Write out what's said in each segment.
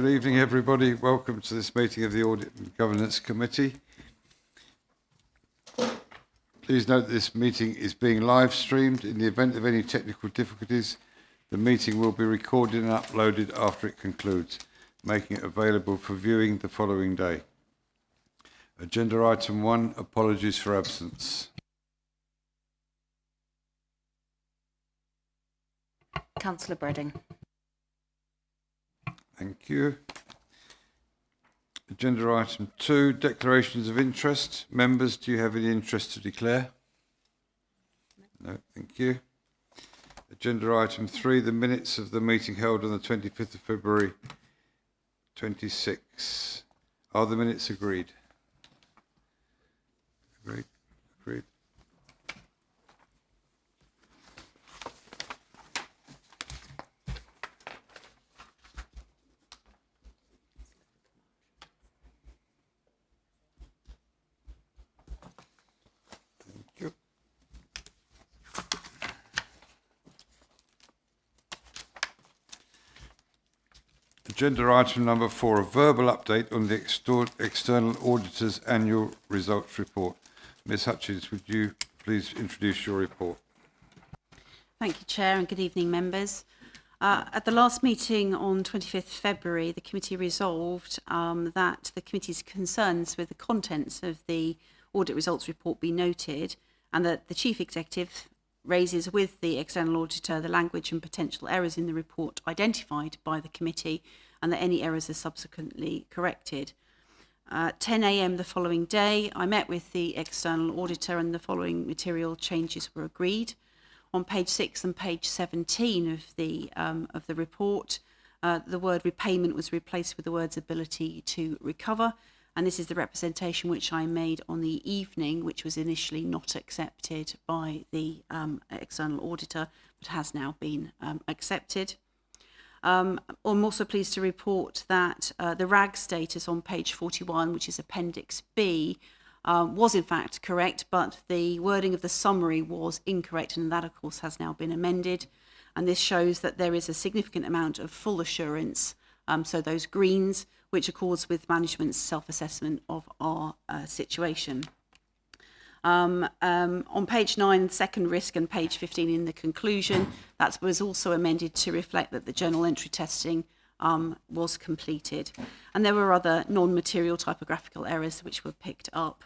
Good evening, everybody. Welcome to this meeting of the Audit and Governance Committee. Please note that this meeting is being live streamed. In the event of any technical difficulties, the meeting will be recorded and uploaded after it concludes, making it available for viewing the following day. Agenda item 1, apologies for absence. Councillor Bredding. Thank you. Agenda item 2, declarations of interest. Members, do you have any interest to declare? No, thank you. Agenda item 3, the minutes of the meeting held on the 25th of February 26. Are the minutes agreed? Agreed. Agreed. Agenda item number 4, a verbal update on the external auditor's annual results report. Ms Hutchins, would you please introduce your report? Thank you, Chair, and good evening, members. At the last meeting on 25th February, the committee resolved that the committee's concerns with the contents of the audit results report be noted, and that the Chief Executive raises with the external auditor the language and potential errors in the report identified by the committee, and that any errors are subsequently corrected. At 10 a.m. the following day, I met with the external auditor and the following material changes were agreed. On page 6 and page 17 of the report, the word repayment was replaced with the words ability to recover, and this is the representation which I made on the evening, which was initially not accepted by the external auditor, but has now been accepted. I'm also pleased to report that the RAG status on page 41, which is Appendix B, was in fact correct, but the wording of the summary was incorrect, and that of course has now been amended. And this shows that there is a significant amount of full assurance, so those greens, which accords with management's self-assessment of our situation. On page 9, second risk, and page 15 in the conclusion, that was also amended to reflect that the journal entry testing was completed. And there were other non-material typographical errors which were picked up.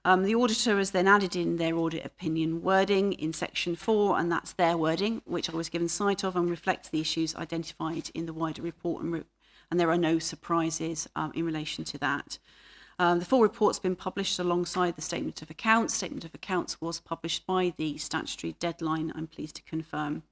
The auditor has then added in their audit opinion wording in section 4, and that's their wording, which I was given sight of and reflects the issues identified in the wider report, and there are no surprises in relation to that. The full report's been published alongside the Statement of Accounts. Statement of Accounts was published by the statutory deadline, I'm pleased to confirm.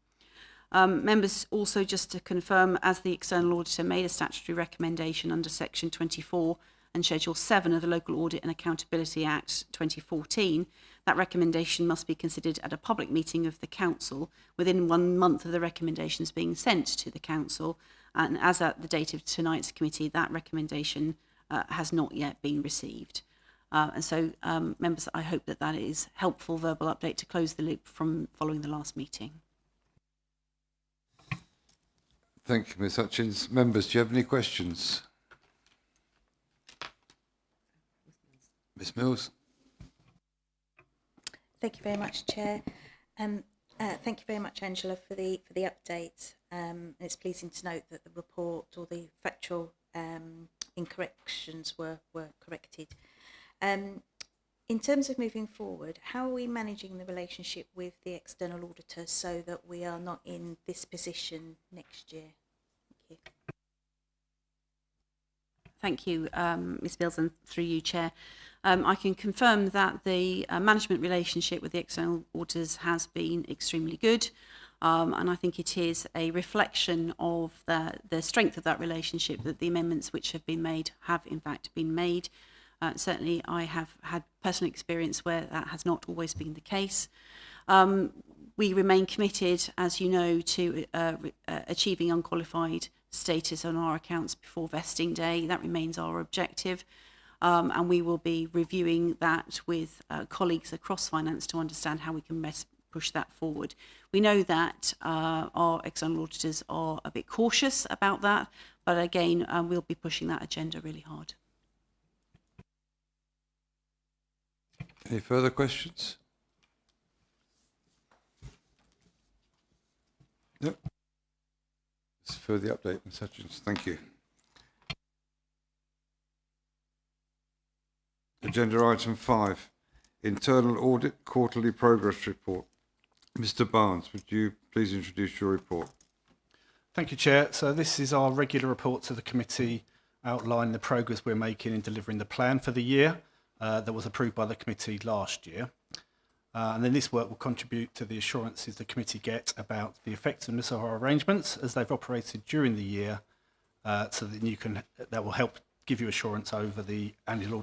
Members, also just to confirm, as the external auditor made a statutory recommendation under section 24 and schedule 7 of the Local Audit and Accountability Act 2014, that recommendation must be considered at a public meeting of the council within 1 month of the recommendations being sent to the council. And as at the date of tonight's committee, that recommendation has not yet been received. And so, members, I hope that that is helpful verbal update to close the loop from following the last meeting. Thank you, Ms Hutchins. Members, do you have any questions? Ms Mills. Thank you very much, Chair. Thank you very much, Angela, for the update. It's pleasing to note that the report or the factual incorrections were corrected. In terms of moving forward, how are we managing the relationship with the external auditor so that we are not in this position next year? Thank you. Thank you, Ms Mills, and through you, Chair. I can confirm that the management relationship with the external auditors has been extremely good, and I think it is a reflection of the strength of that relationship that the amendments which have been made have in fact been made. Certainly I have had personal experience where that has not always been the case. We remain committed, as you know, to achieving unqualified status on our accounts before vesting day. That remains our objective, and we will be reviewing that with colleagues across finance to understand how we can push that forward. We know that our external auditors are a bit cautious about that, but again, we'll be pushing that agenda really hard. Any further questions? No. It's for the update, Ms. Hutchins. Thank you. Agenda item 5, Internal Audit Quarterly Progress Report. Mr. Barnes, would you please introduce your report? Thank you, Chair. So this is our regular report to the committee outlining the progress we're making in delivering the plan for the year that was approved by the committee last year. And then this work will contribute to the assurances the committee get about the effectiveness of our arrangements as they've operated during the year, so that that will help give you assurance over the annual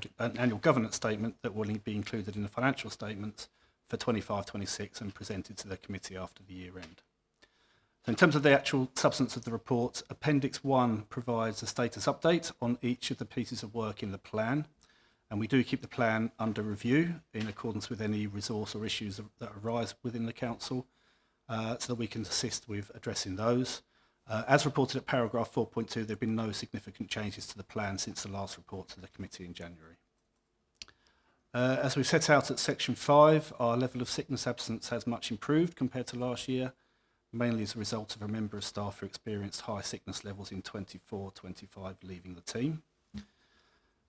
governance statement that will be included in the financial statements for 25-26 and presented to the committee after the year end. So in terms of the actual substance of the report, Appendix 1 provides a status update on each of the pieces of work in the plan, and we do keep the plan under review in accordance with any resource or issues that arise within the council, so that we can assist with addressing those. As reported at paragraph 4.2, there have been no significant changes to the plan since the last report to the committee in January. As we set out at section 5, our level of sickness absence has much improved compared to last year, mainly as a result of a member of staff who experienced high sickness levels in 24-25 leaving the team.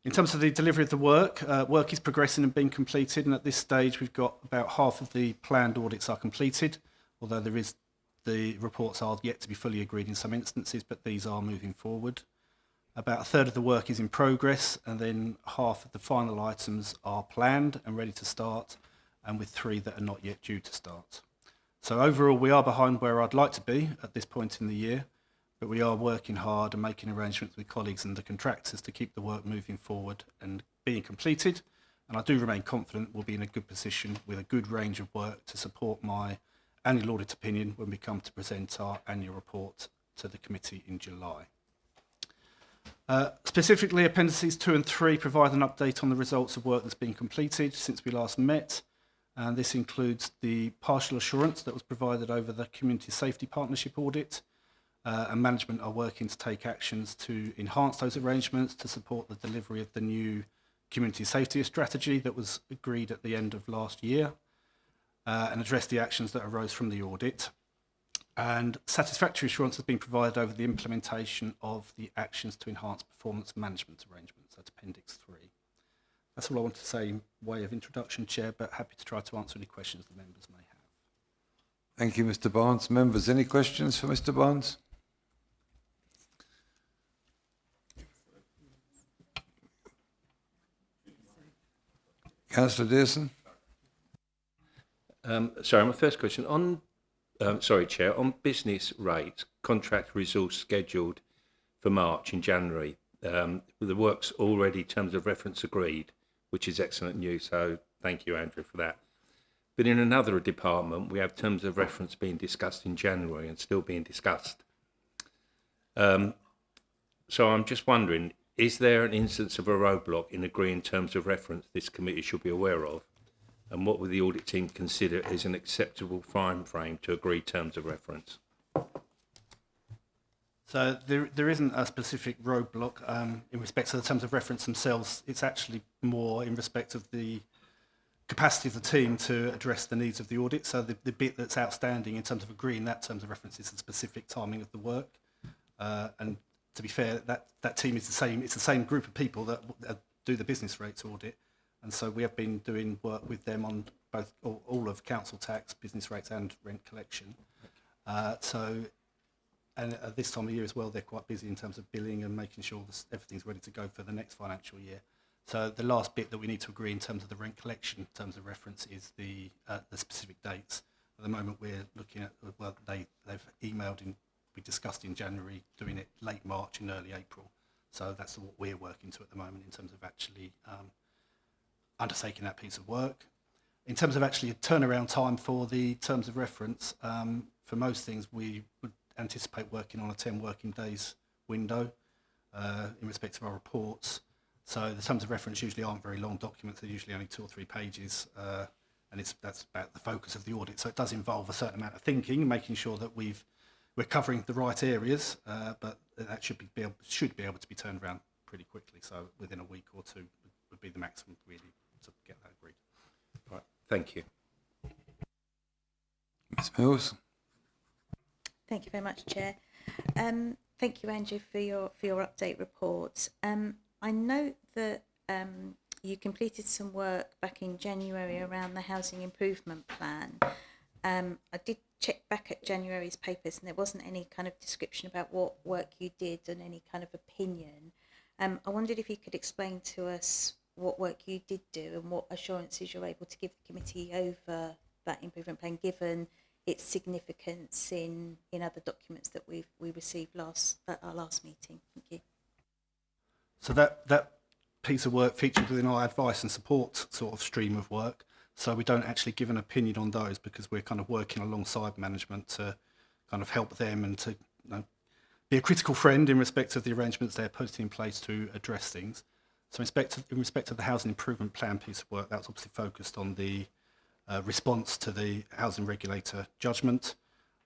In terms of the delivery of the work, work is progressing and being completed, and at this stage we've got about half of the planned audits are completed, although the reports are yet to be fully agreed in some instances, but these are moving forward. About a third of the work is in progress, and then half of the final items are planned and ready to start, and with 3 that are not yet due to start. So overall, we are behind where I'd like to be at this point in the year, but we are working hard and making arrangements with colleagues and the contractors to keep the work moving forward and being completed. And I do remain confident we'll be in a good position with a good range of work to support my annual audit opinion when we come to present our annual report to the committee in July. Specifically, Appendices 2 and 3 provide an update on the results of work that's been completed since we last met, and this includes the partial assurance that was provided over the Community Safety Partnership audit, and management are working to take actions to enhance those arrangements to support the delivery of the new community safety strategy that was agreed at the end of last year, and address the actions that arose from the audit. And satisfactory assurance has been provided over the implementation of the actions to enhance performance management arrangements. That's Appendix 3. That's all I want to say in way of introduction, Chair, but happy to try to answer any questions the members may have. Thank you, Mr. Barnes. Members, any questions for Mr. Barnes? Councillor Dearson? Sorry, my first question on, Chair, on business rates, contract resource scheduled for March and January. The work's already terms of reference agreed, which is excellent news. So thank you, Andrew, for that. But in another department, we have terms of reference being discussed in January and still being discussed. So I'm just wondering, is there an instance of a roadblock in agreeing terms of reference this committee should be aware of? And what would the audit team consider is an acceptable time frame to agree terms of reference? So there isn't a specific roadblock in respect to the terms of reference themselves. It's actually more in respect of the capacity of the team to address the needs of the audit. So the bit that's outstanding in terms of agreeing that terms of reference is the specific timing of the work. And to be fair, that team is the same. It's the same group of people that do the business rates audit. And so we have been doing work with them on both all of council tax, business rates and rent collection. And at this time of year as well, they're quite busy in terms of billing and making sure everything's ready to go for the next financial year. So the last bit that we need to agree in terms of the rent collection, in terms of reference, is the specific dates. At the moment, we're looking at, well, they've emailed in, we discussed in January, doing it late March and early April. So that's what we're working to at the moment in terms of actually undertaking that piece of work. In terms of actually a turnaround time for the terms of reference, for most things we would anticipate working on a 10 working days window in respect of our reports. So the terms of reference usually aren't very long documents, they're usually only 2 or 3 pages, and that's about the focus of the audit. So it does involve a certain amount of thinking, making sure that we're covering the right areas, but that should be able to be turned around pretty quickly. So within a week or two would be the maximum really to get that agreed. Right. Thank you. Ms Mills? Thank you very much, Chair. Thank you, Andrew, for your update report. I note that you completed some work back in January around the housing improvement plan. I did check back at January's papers, and there wasn't any kind of description about what work you did and any kind of opinion. I wondered if you could explain to us what work you did do and what assurances you're able to give the committee over that improvement plan, given its significance in other documents that we received at our last meeting. Thank you. So that piece of work featured within our advice and support sort of stream of work. So we don't actually give an opinion on those because we're kind of working alongside management to kind of help them and to be a critical friend in respect of the arrangements they're putting in place to address things. So in respect of the housing improvement plan piece of work, that's obviously focused on the response to the housing regulator judgment,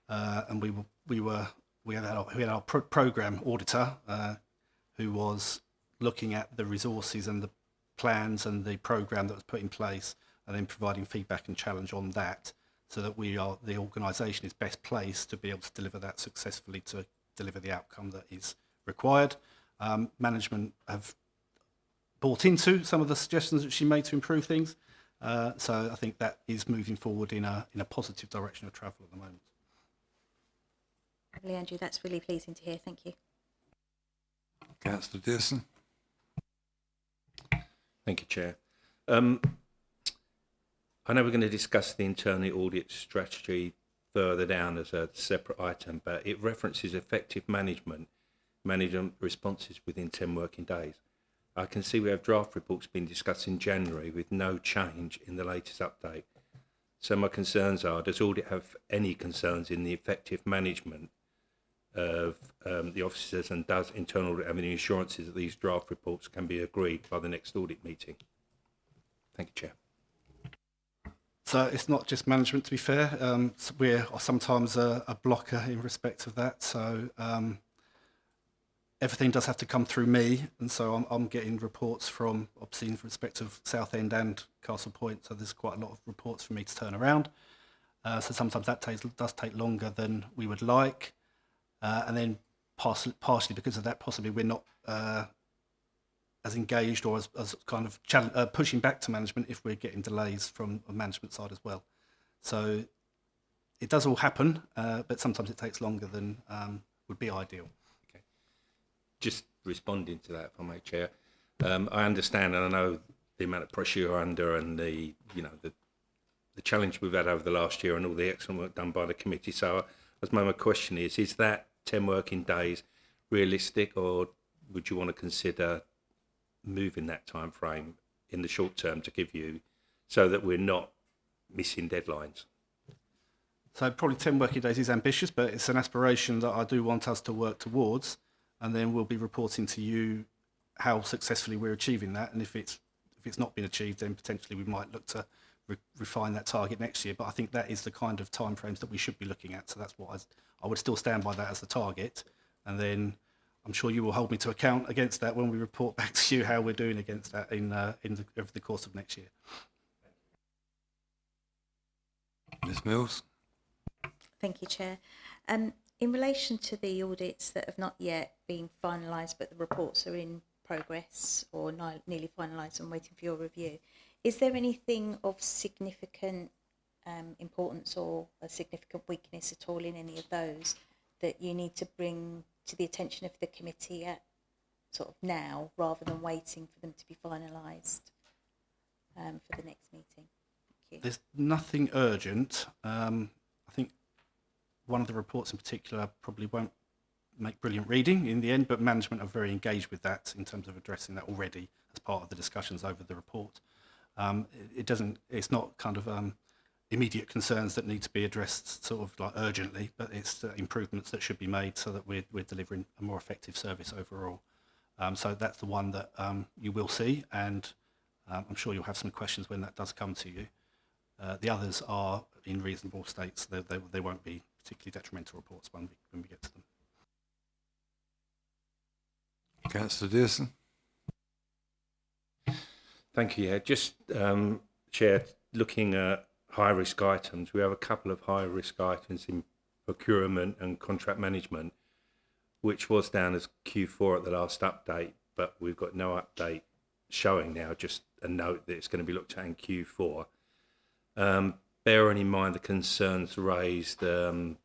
and we had our program auditor who was looking at the resources and the plans and the program that was put in place, and then providing feedback and challenge on that, so that the organisation is best placed to be able to deliver that successfully, to deliver the outcome that is required. Management have bought into some of the suggestions that she made to improve things. So I think that is moving forward in a positive direction of travel at the moment. Lovely, Andrew, that's really pleasing to hear. Thank you. Councillor Dearson? Thank you, Chair. I know we're going to discuss the internal audit strategy further down as a separate item, but it references effective management responses within 10 working days. I can see we have draft reports being discussed in January with no change in the latest update. So my concerns are, does audit have any concerns in the effective management of the officers, and does internal audit have any assurances that these draft reports can be agreed by the next audit meeting? Thank you, Chair. So it's not just management, to be fair. We're sometimes a blocker in respect of that. So everything does have to come through me, and so I'm getting reports from, obviously, in respect of Southend and Castle Point. So there's quite a lot of reports for me to turn around. So sometimes that does take longer than we would like, and then partially because of that, possibly we're not as engaged or as kind of pushing back to management if we're getting delays from a management side as well. So it does all happen, but sometimes it takes longer than would be ideal. Okay. Just responding to that, if I may, Chair. I understand, and I know the amount of pressure you're under, and the challenge we've had over the last year, and all the excellent work done by the committee. So, I suppose my question is that 10 working days realistic, or would you want to consider moving that time frame in the short term to give you, so that we're not missing deadlines? So probably 10 working days is ambitious, but it's an aspiration that I do want us to work towards, and then we'll be reporting to you how successfully we're achieving that. And if it's not been achieved, then potentially we might look to refine that target next year. But I think that is the kind of timeframes that we should be looking at. So that's what I would still stand by that as the target, and then I'm sure you will hold me to account against that when we report back to you how we're doing against that over the course of next year. Ms Mills? Thank you, Chair. In relation to the audits that have not yet been finalised, but the reports are in progress or nearly finalised and waiting for your review, is there anything of significant importance or a significant weakness at all in any of those that you need to bring to the attention of the committee at sort of now, rather than waiting for them to be finalised for the next meeting? Thank you. There's nothing urgent. I think one of the reports in particular probably won't make brilliant reading in the end, but management are very engaged with that in terms of addressing that already as part of the discussions over the report. It's not kind of immediate concerns that need to be addressed sort of like urgently, but it's improvements that should be made so that we're delivering a more effective service overall. So that's the one that you will see, and I'm sure you'll have some questions when that does come to you. The others are in reasonable states. They won't be particularly detrimental reports when we get to them. Councillor Dearson. Thank you. Yeah, just Chair, looking at high-risk items, we have a couple of high-risk items in procurement and contract management, which was down as Q4 at the last update, but we've got no update showing now, just a note that it's going to be looked at in Q4. Bearing in mind the concerns raised by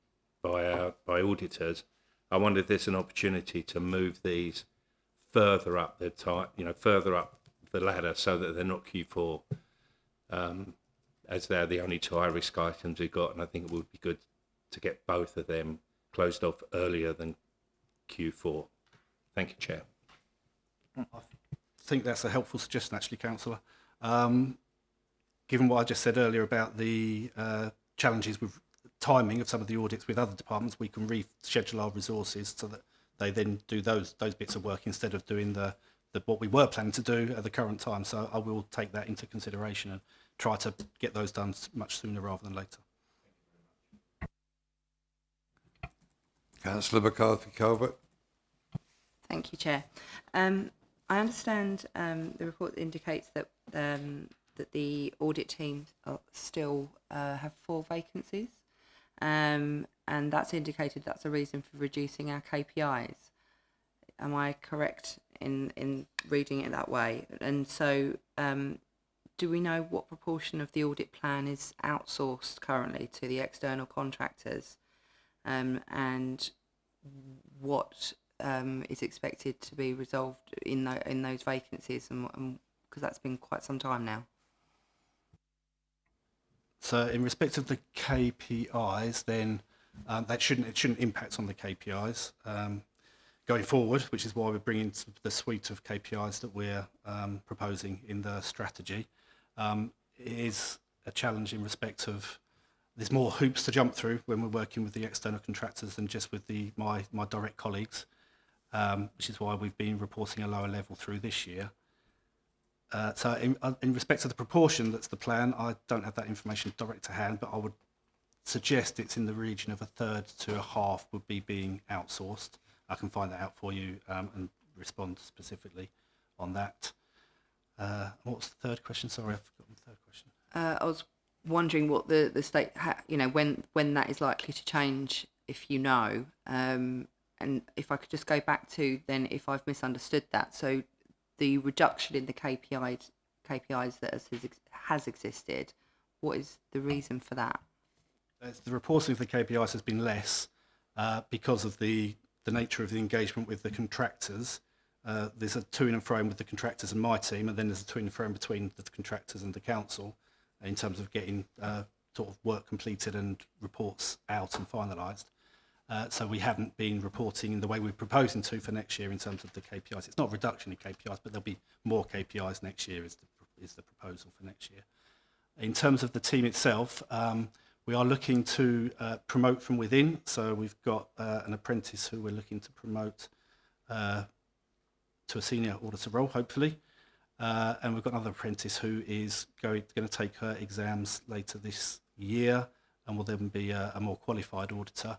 auditors, I wonder if there's an opportunity to move these further up further up the ladder so that they're not Q4, as they're the only two high-risk items we've got, and I think it would be good to get both of them closed off earlier than Q4. Thank you, Chair. I think that's a helpful suggestion, actually, Councillor. Given what I just said earlier about the challenges with timing of some of the audits with other departments, we can reschedule our resources so that they then do those bits of work instead of doing the what we were planning to do at the current time. So I will take that into consideration and try to get those done much sooner rather than later. Councillor McCarthy-Calvert. Thank you, Chair. I understand the report indicates that that the audit team still have 4 vacancies, and that's indicated that's a reason for reducing our KPIs. Am I correct in reading it that way? And so, do we know what proportion of the audit plan is outsourced currently to the external contractors, and what is expected to be resolved in those vacancies, and because that's been quite some time now? So in respect of the KPIs, then it shouldn't impact on the KPIs going forward, which is why we're bringing the suite of KPIs that we're proposing in the strategy. It is a challenge in respect of there's more hoops to jump through when we're working with the external contractors than just with my direct colleagues, which is why we've been reporting a lower level through this year. So in respect to the proportion that's the plan, I don't have that information direct to hand, but I would suggest it's in the region of 1/3 to 1/2 would be being outsourced. I can find that out for you and respond specifically on that. What was the third question? Sorry, I've forgotten the third question. I was wondering what the state, when that is likely to change, if you know, and if I could just go back to then if I've misunderstood that. So the reduction in the KPIs that has existed, what is the reason for that? The reporting of the KPIs has been less because of the nature of the engagement with the contractors. There's a to and fro with the contractors and my team, and then there's a to and fro between the contractors and the council in terms of getting sort of work completed and reports out and finalised. So we haven't been reporting in the way we're proposing to for next year in terms of the KPIs. It's not a reduction in KPIs, but there'll be more KPIs next year is the proposal for next year. In terms of the team itself, we are looking to promote from within. So we've got an apprentice who we're looking to promote to a senior auditor role, hopefully. And we've got another apprentice who is going to take her exams later this year and will then be a more qualified auditor.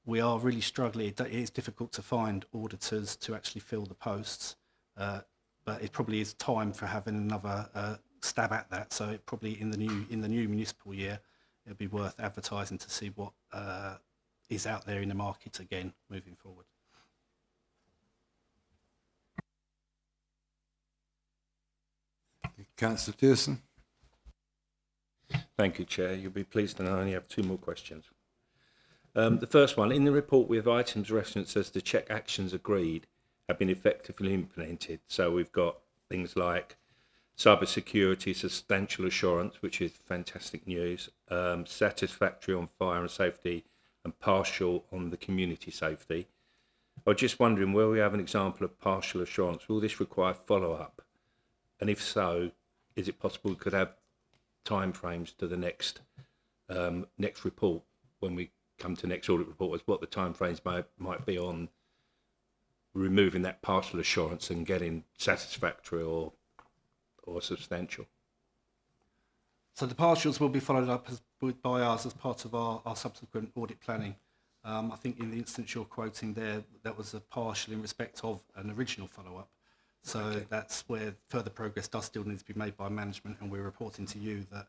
We are really struggling. It is difficult to find auditors to actually fill the posts, but it probably is time for having another stab at that. So it probably in the new municipal year, it'll be worth advertising to see what is out there in the market again moving forward. Councillor Dearson. Thank you, Chair. You'll be pleased to know I only have 2 more questions. The first one, in the report we have items referenced as the check actions agreed have been effectively implemented. So we've got things like cyber security, substantial assurance, which is fantastic news, satisfactory on fire and safety, and partial on the community safety. I was just wondering, where we have an example of partial assurance, will this require follow-up? And if so, is it possible we could have timeframes to the next report when we come to next audit report, as what the timeframes might be on removing that partial assurance and getting satisfactory or substantial? So the partials will be followed up by us as part of our subsequent audit planning. I think in the instance you're quoting there, that was a partial in respect of an original follow-up. So that's where further progress does still need to be made by management, and we're reporting to you that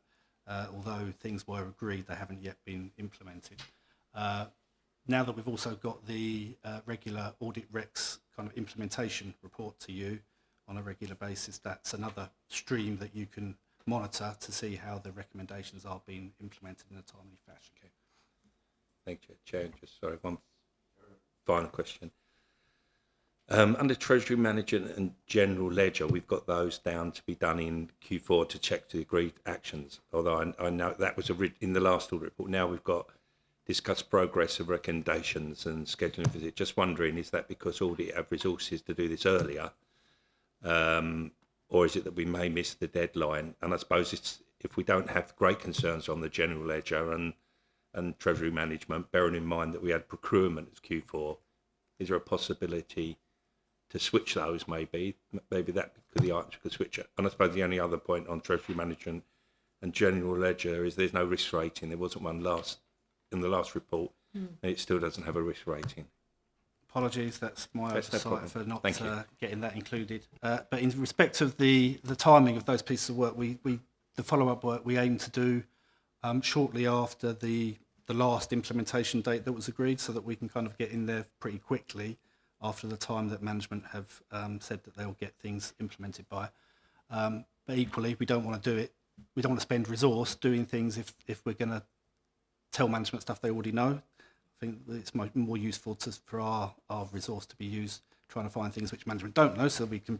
although things were agreed, they haven't yet been implemented. Now that we've also got the regular audit recs kind of implementation report to you on a regular basis, that's another stream that you can monitor to see how the recommendations are being implemented in a timely fashion. Okay. Thank you, Chair. Just sorry, one final question. Under Treasury Management and General Ledger, we've got those down to be done in Q4 to check the agreed actions. Although I know that was in the last audit report. Now we've got discuss progress of recommendations and scheduling visit. Just wondering, is that because audit have resources to do this earlier? Or is it that we may miss the deadline? And I suppose it's, if we don't have great concerns on the General Ledger and Treasury Management, bearing in mind that we had procurement as Q4, is there a possibility to switch those maybe that could the items could switch it? And I suppose the only other point on Treasury Management and General Ledger is there's no risk rating. There wasn't one in the last report, and it still doesn't have a risk rating. Apologies, that's my That's no oversight for not getting that included. But in respect of the timing of those pieces of work, the follow-up work we aim to do shortly after the last implementation date that was agreed, so that we can kind of get in there pretty quickly after the time that management have said that they'll get things implemented by. But equally, we don't want to do it. We don't want to spend resource doing things if we're going to tell management stuff they already know. I think it's more useful for our resource to be used trying to find things which management don't know, so we can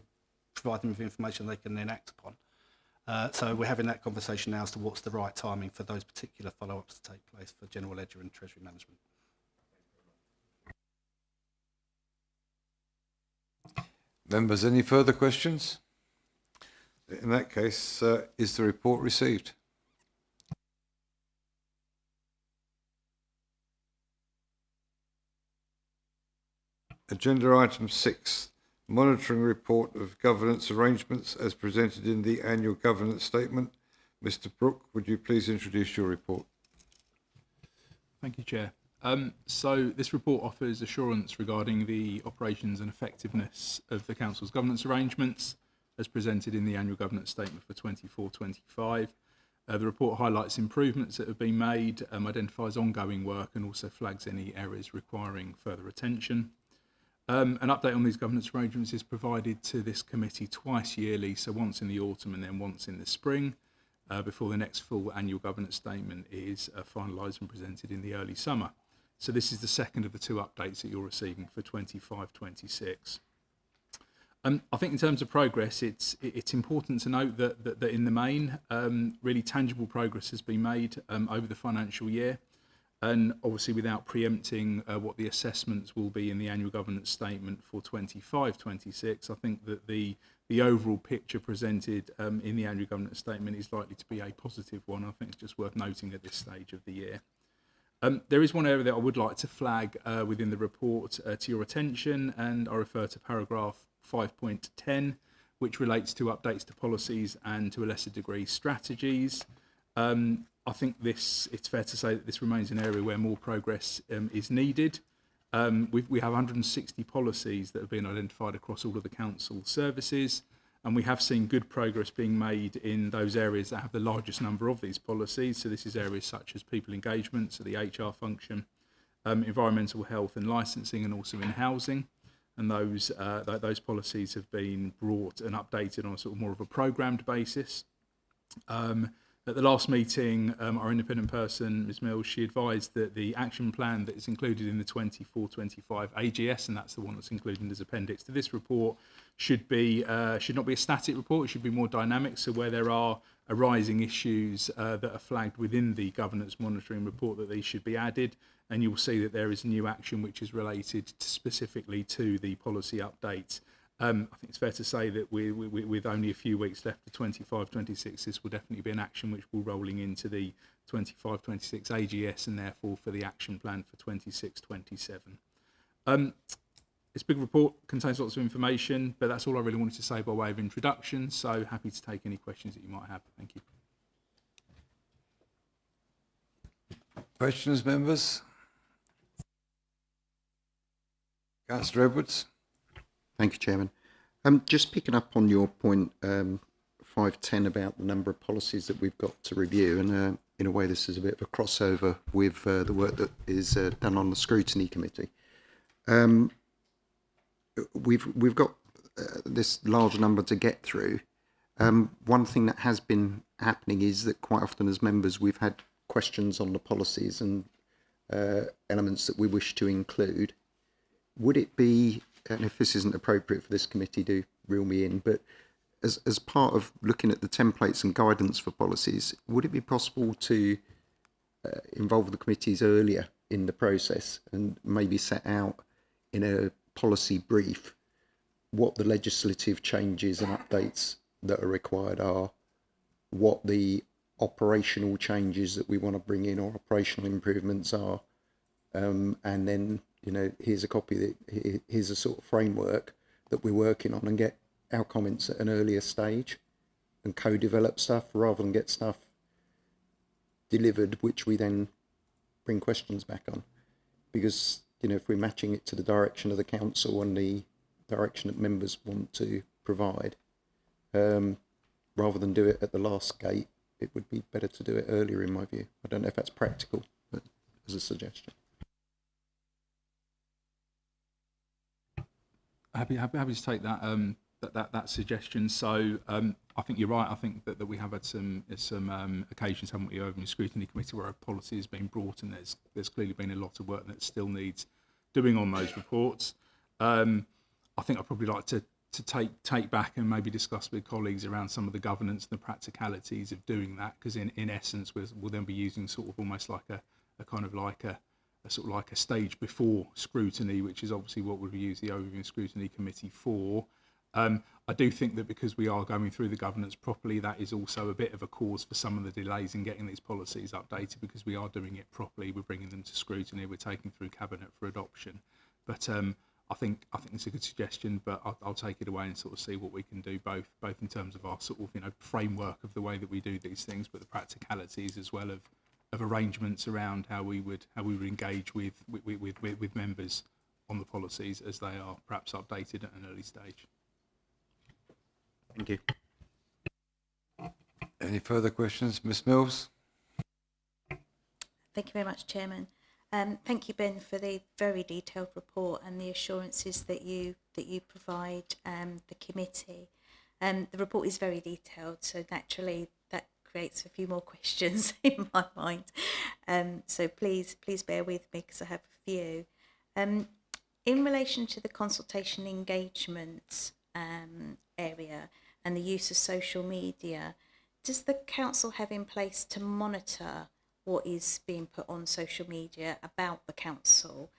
provide them with information they can then act upon. So we're having that conversation now as to what's the right timing for those particular follow-ups to take place for General Ledger and Treasury Management. Members, any further questions? In that case, is the report received? Agenda item 6, monitoring report of governance arrangements as presented in the annual governance statement. Mr. Brooke, would you please introduce your report? Thank you, Chair. So this report offers assurance regarding the operations and effectiveness of the Council's governance arrangements as presented in the annual governance statement for 24-25. The report highlights improvements that have been made, identifies ongoing work, and also flags any areas requiring further attention. An update on these governance arrangements is provided to this committee twice yearly, so once in the autumn and then once in the spring, before the next full annual governance statement is finalised and presented in the early summer. So this is the second of the two updates that you're receiving for 25-26. I think in terms of progress, it's important to note that in the main, really tangible progress has been made over the financial year. And obviously, without preempting what the assessments will be in the annual governance statement for 25-26, I think that the overall picture presented in the annual governance statement is likely to be a positive one. I think it's just worth noting at this stage of the year. There is one area that I would like to flag within the report to your attention, and I refer to paragraph 5.10, which relates to updates to policies and, to a lesser degree, strategies. I think it's fair to say that this remains an area where more progress is needed. We have 160 policies that have been identified across all of the council services, and we have seen good progress being made in those areas that have the largest number of these policies. So this is areas such as people engagement, so the HR function, environmental health and licensing, and also in housing. And those policies have been brought and updated on a sort of more of a programmed basis. At the last meeting, our independent person, Ms Mills, she advised that the action plan that is included in the 24-25 AGS, and that's the one that's included as appendix to this report, should not be a static report. It should be more dynamic. So where there are arising issues that are flagged within the governance monitoring report, that these should be added. And you will see that there is new action which is related specifically to the policy updates. I think it's fair to say that with only a few weeks left for 25-26, this will definitely be an action which will rolling into the 25-26 AGS, and therefore for the action plan for 26-27. This big report contains lots of information, but that's all I really wanted to say by way of introduction. So happy to take any questions that you might have. Thank you. Questions, members? Councillor Edwards? Thank you, Chairman. Just picking up on your point 510 about the number of policies that we've got to review, and in a way this is a bit of a crossover with the work that is done on the scrutiny committee. We've got this large number to get through. One thing that has been happening is that quite often as members we've had questions on the policies and elements that we wish to include. Would it be, and if this isn't appropriate for this committee, do reel me in, but as part of looking at the templates and guidance for policies, would it be possible to involve the committees earlier in the process and maybe set out in a policy brief what the legislative changes and updates that are required are, what the operational changes that we want to bring in or operational improvements are, and then, you know, here's a copy, here's a sort of framework that we're working on, and get our comments at an earlier stage and co-develop stuff rather than get stuff delivered which we then bring questions back on. Because, you know, if we're matching it to the direction of the council and the direction that members want to provide, rather than do it at the last gate, it would be better to do it earlier, in my view. I don't know if that's practical, but as a suggestion. Happy to take that that suggestion. So I think you're right. I think that we have had some occasions, haven't we, over in the scrutiny committee where a policy has been brought, and there's clearly been a lot of work that still needs doing on those reports. I think I'd probably like to take back and maybe discuss with colleagues around some of the governance and the practicalities of doing that, because in essence we'll then be using sort of almost like a kind of like a sort of like a stage before scrutiny, which is obviously what we'll use the overview and scrutiny committee for. I do think that because we are going through the governance properly, that is also a bit of a cause for some of the delays in getting these policies updated, because we are doing it properly. We're bringing them to scrutiny. We're taking through cabinet for adoption. But I think it's a good suggestion. But I'll take it away and sort of see what we can do, both in terms of our sort of, you know, framework of the way that we do these things, but the practicalities as well of arrangements around how we would engage with members on the policies as they are perhaps updated at an early stage. Thank you. Any further questions? Ms Mills? Thank you very much, Chairman. Thank you, Ben, for the very detailed report and the assurances that you provide the committee. The report is very detailed, so naturally that creates a few more questions in my mind. So please bear with me because I have a few. In relation to the consultation engagement area and the use of social media, does the council have in place to monitor what is being put on social media about the council,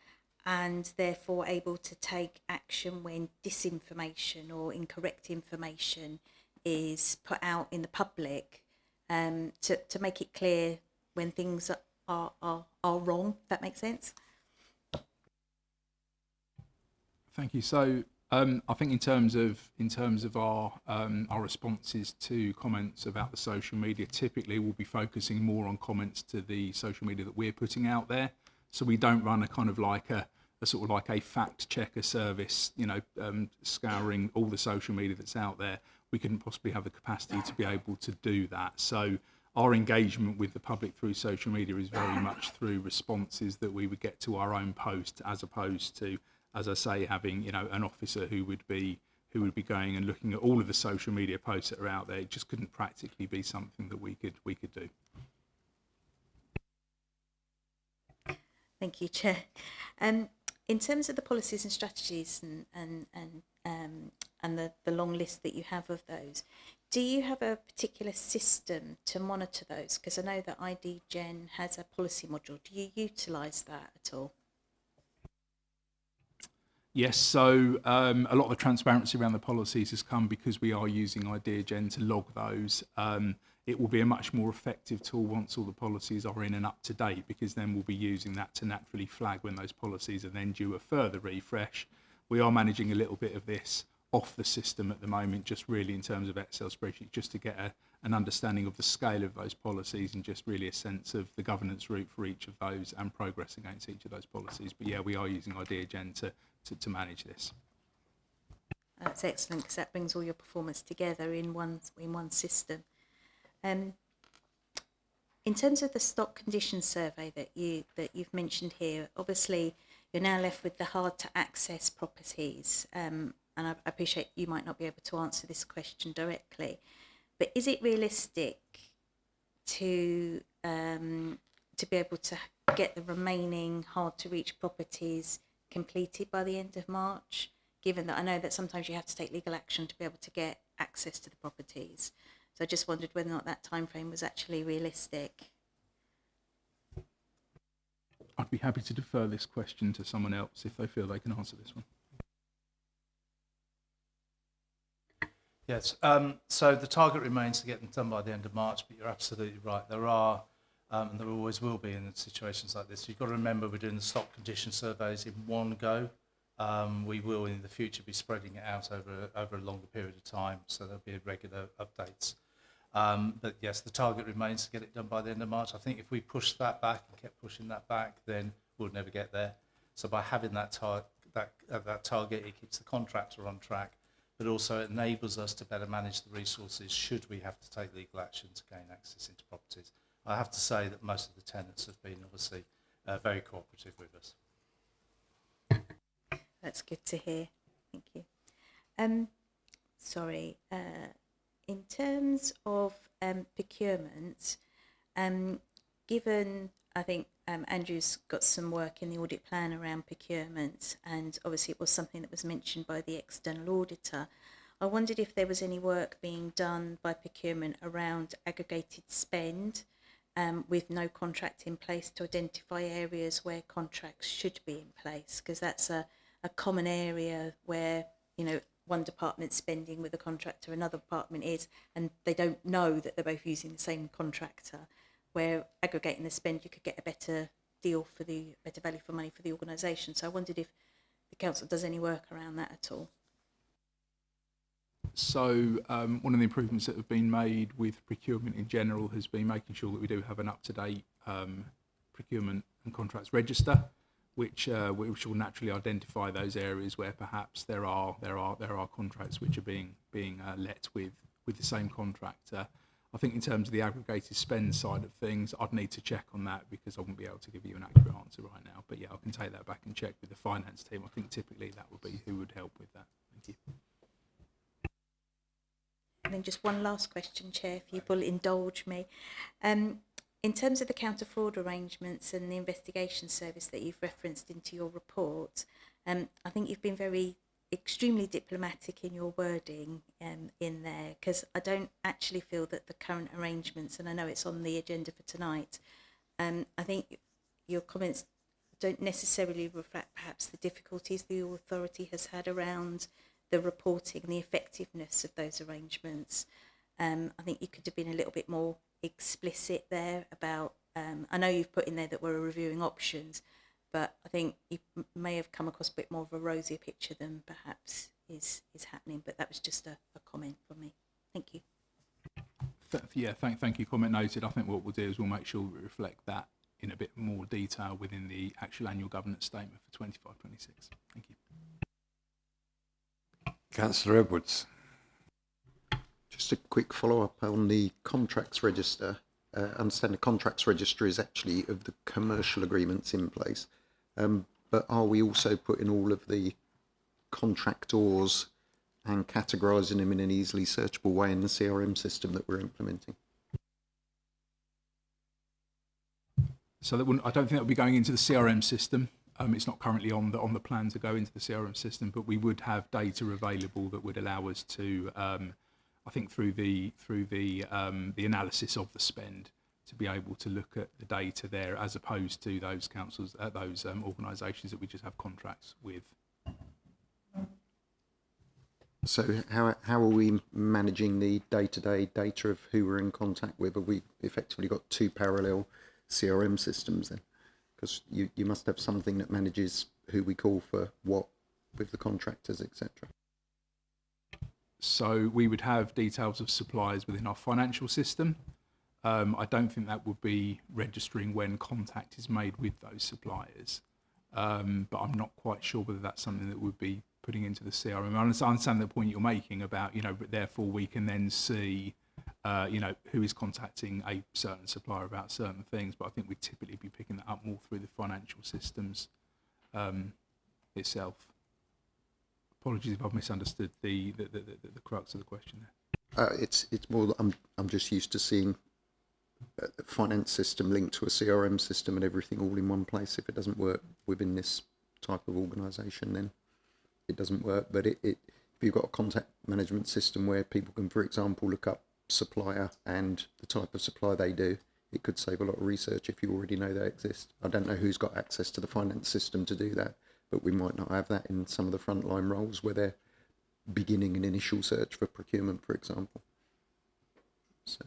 and therefore able to take action when disinformation or incorrect information is put out in the public, to make it clear when things are wrong? If that makes sense. Thank you. So I think in terms of our responses to comments about the social media, typically we'll be focusing more on comments to the social media that we're putting out there. So we don't run a kind of like a sort of like a fact checker service, you know, scouring all the social media that's out there. We couldn't possibly have the capacity to be able to do that. So our engagement with the public through social media is very much through responses that we would get to our own post, as opposed to, as I say, having, you know, an officer who would be going and looking at all of the social media posts that are out there. It just couldn't practically be something that we could do. Thank you, Chair. In terms of the policies and strategies and the long list that you have of those, do you have a particular system to monitor those? Because I know that ID Gen has a policy module. Do you utilise that at all? Yes, so a lot of the transparency around the policies has come because we are using IdeaGen to log those. It will be a much more effective tool once all the policies are in and up to date, because then we'll be using that to naturally flag when those policies are then due a further refresh. We are managing a little bit of this off the system at the moment, just really in terms of Excel spreadsheets, just to get an understanding of the scale of those policies and just really a sense of the governance route for each of those and progress against each of those policies. But yeah, we are using IdeaGen to manage this. That's excellent, because that brings all your performance together in one system. In terms of the stock condition survey that you've mentioned here, obviously you're now left with the hard to access properties, and I appreciate you might not be able to answer this question directly, but is it realistic to be able to get the remaining hard to reach properties completed by the end of March? Given that I know that sometimes you have to take legal action to be able to get access to the properties. So I just wondered whether or not that time frame was actually realistic. I'd be happy to defer this question to someone else if they feel they can answer this one. Yes, so the target remains to get them done by the end of March, but you're absolutely right. There are, and there always will be in situations like this. You've got to remember we're doing the stock condition surveys in one go. We will in the future be spreading it out over a longer period of time, so there'll be regular updates. But yes, the target remains to get it done by the end of March. I think if we push that back and kept pushing that back, then we'll never get there. So by having that target, it keeps the contractor on track, but also it enables us to better manage the resources should we have to take legal action to gain access into properties. I have to say that most of the tenants have been obviously very cooperative with us. That's good to hear. Thank you. In terms of procurement, given I think Andrew's got some work in the audit plan around procurement, and obviously it was something that was mentioned by the external auditor, I wondered if there was any work being done by procurement around aggregated spend with no contract in place to identify areas where contracts should be in place, because that's a common area where, you know, one department's spending with a contractor, another department is, and they don't know that they're both using the same contractor, where aggregating the spend, you could get a better deal for the better value for money for the organisation. So I wondered if the council does any work around that at all. So one of the improvements that have been made with procurement in general has been making sure that we do have an up-to-date procurement and contracts register, which will naturally identify those areas where perhaps there are contracts which are being let with the same contractor. I think in terms of the aggregated spend side of things, I'd need to check on that because I wouldn't be able to give you an accurate answer right now. But yeah, I can take that back and check with the finance team. I think typically that would be who would help with that. Thank you. And then just one last question, Chair, if you will indulge me. In terms of the counter-fraud arrangements and the investigation service that you've referenced into your report, I think you've been extremely diplomatic in your wording in there, because I don't actually feel that the current arrangements, and I know it's on the agenda for tonight, I think your comments don't necessarily reflect perhaps the difficulties the authority has had around the reporting and the effectiveness of those arrangements. I think you could have been a little bit more explicit there about, I know you've put in there that we're reviewing options, but I think you may have come across a bit more of a rosier picture than perhaps is happening, but that was just a comment from me. Thank you. Thank you. Comment noted. I think what we'll do is we'll make sure we reflect that in a bit more detail within the actual annual governance statement for 25-26. Thank you. Councillor Edwards. Just a quick follow-up on the contracts register. I understand the contracts register is actually of the commercial agreements in place, but are we also putting all of the contractors and categorising them in an easily searchable way in the CRM system that we're implementing? So I don't think that will be going into the CRM system. It's not currently on the plan to go into the CRM system, but we would have data available that would allow us to, I think through the analysis of the spend, to be able to look at the data there as opposed to those councils, those organisations that we just have contracts with. So how are we managing the day-to-day data of who we're in contact with? Have we effectively got two parallel CRM systems then? Because you must have something that manages who we call for what with the contractors, etc. So we would have details of suppliers within our financial system. I don't think that would be registering when contact is made with those suppliers. But I'm not quite sure whether that's something that would be putting into the CRM. I understand the point you're making about, but therefore we can then see, who is contacting a certain supplier about certain things. But I think we'd typically be picking that up more through the financial systems itself. Apologies if I've misunderstood the crux of the question there. It's more that I'm just used to seeing a finance system linked to a CRM system and everything all in one place. If it doesn't work within this type of organisation, then it doesn't work. But if you've got a contact management system where people can, for example, look up supplier and the type of supply they do, it could save a lot of research if you already know they exist. I don't know who's got access to the finance system to do that, but we might not have that in some of the frontline roles where they're beginning an initial search for procurement, for example. So.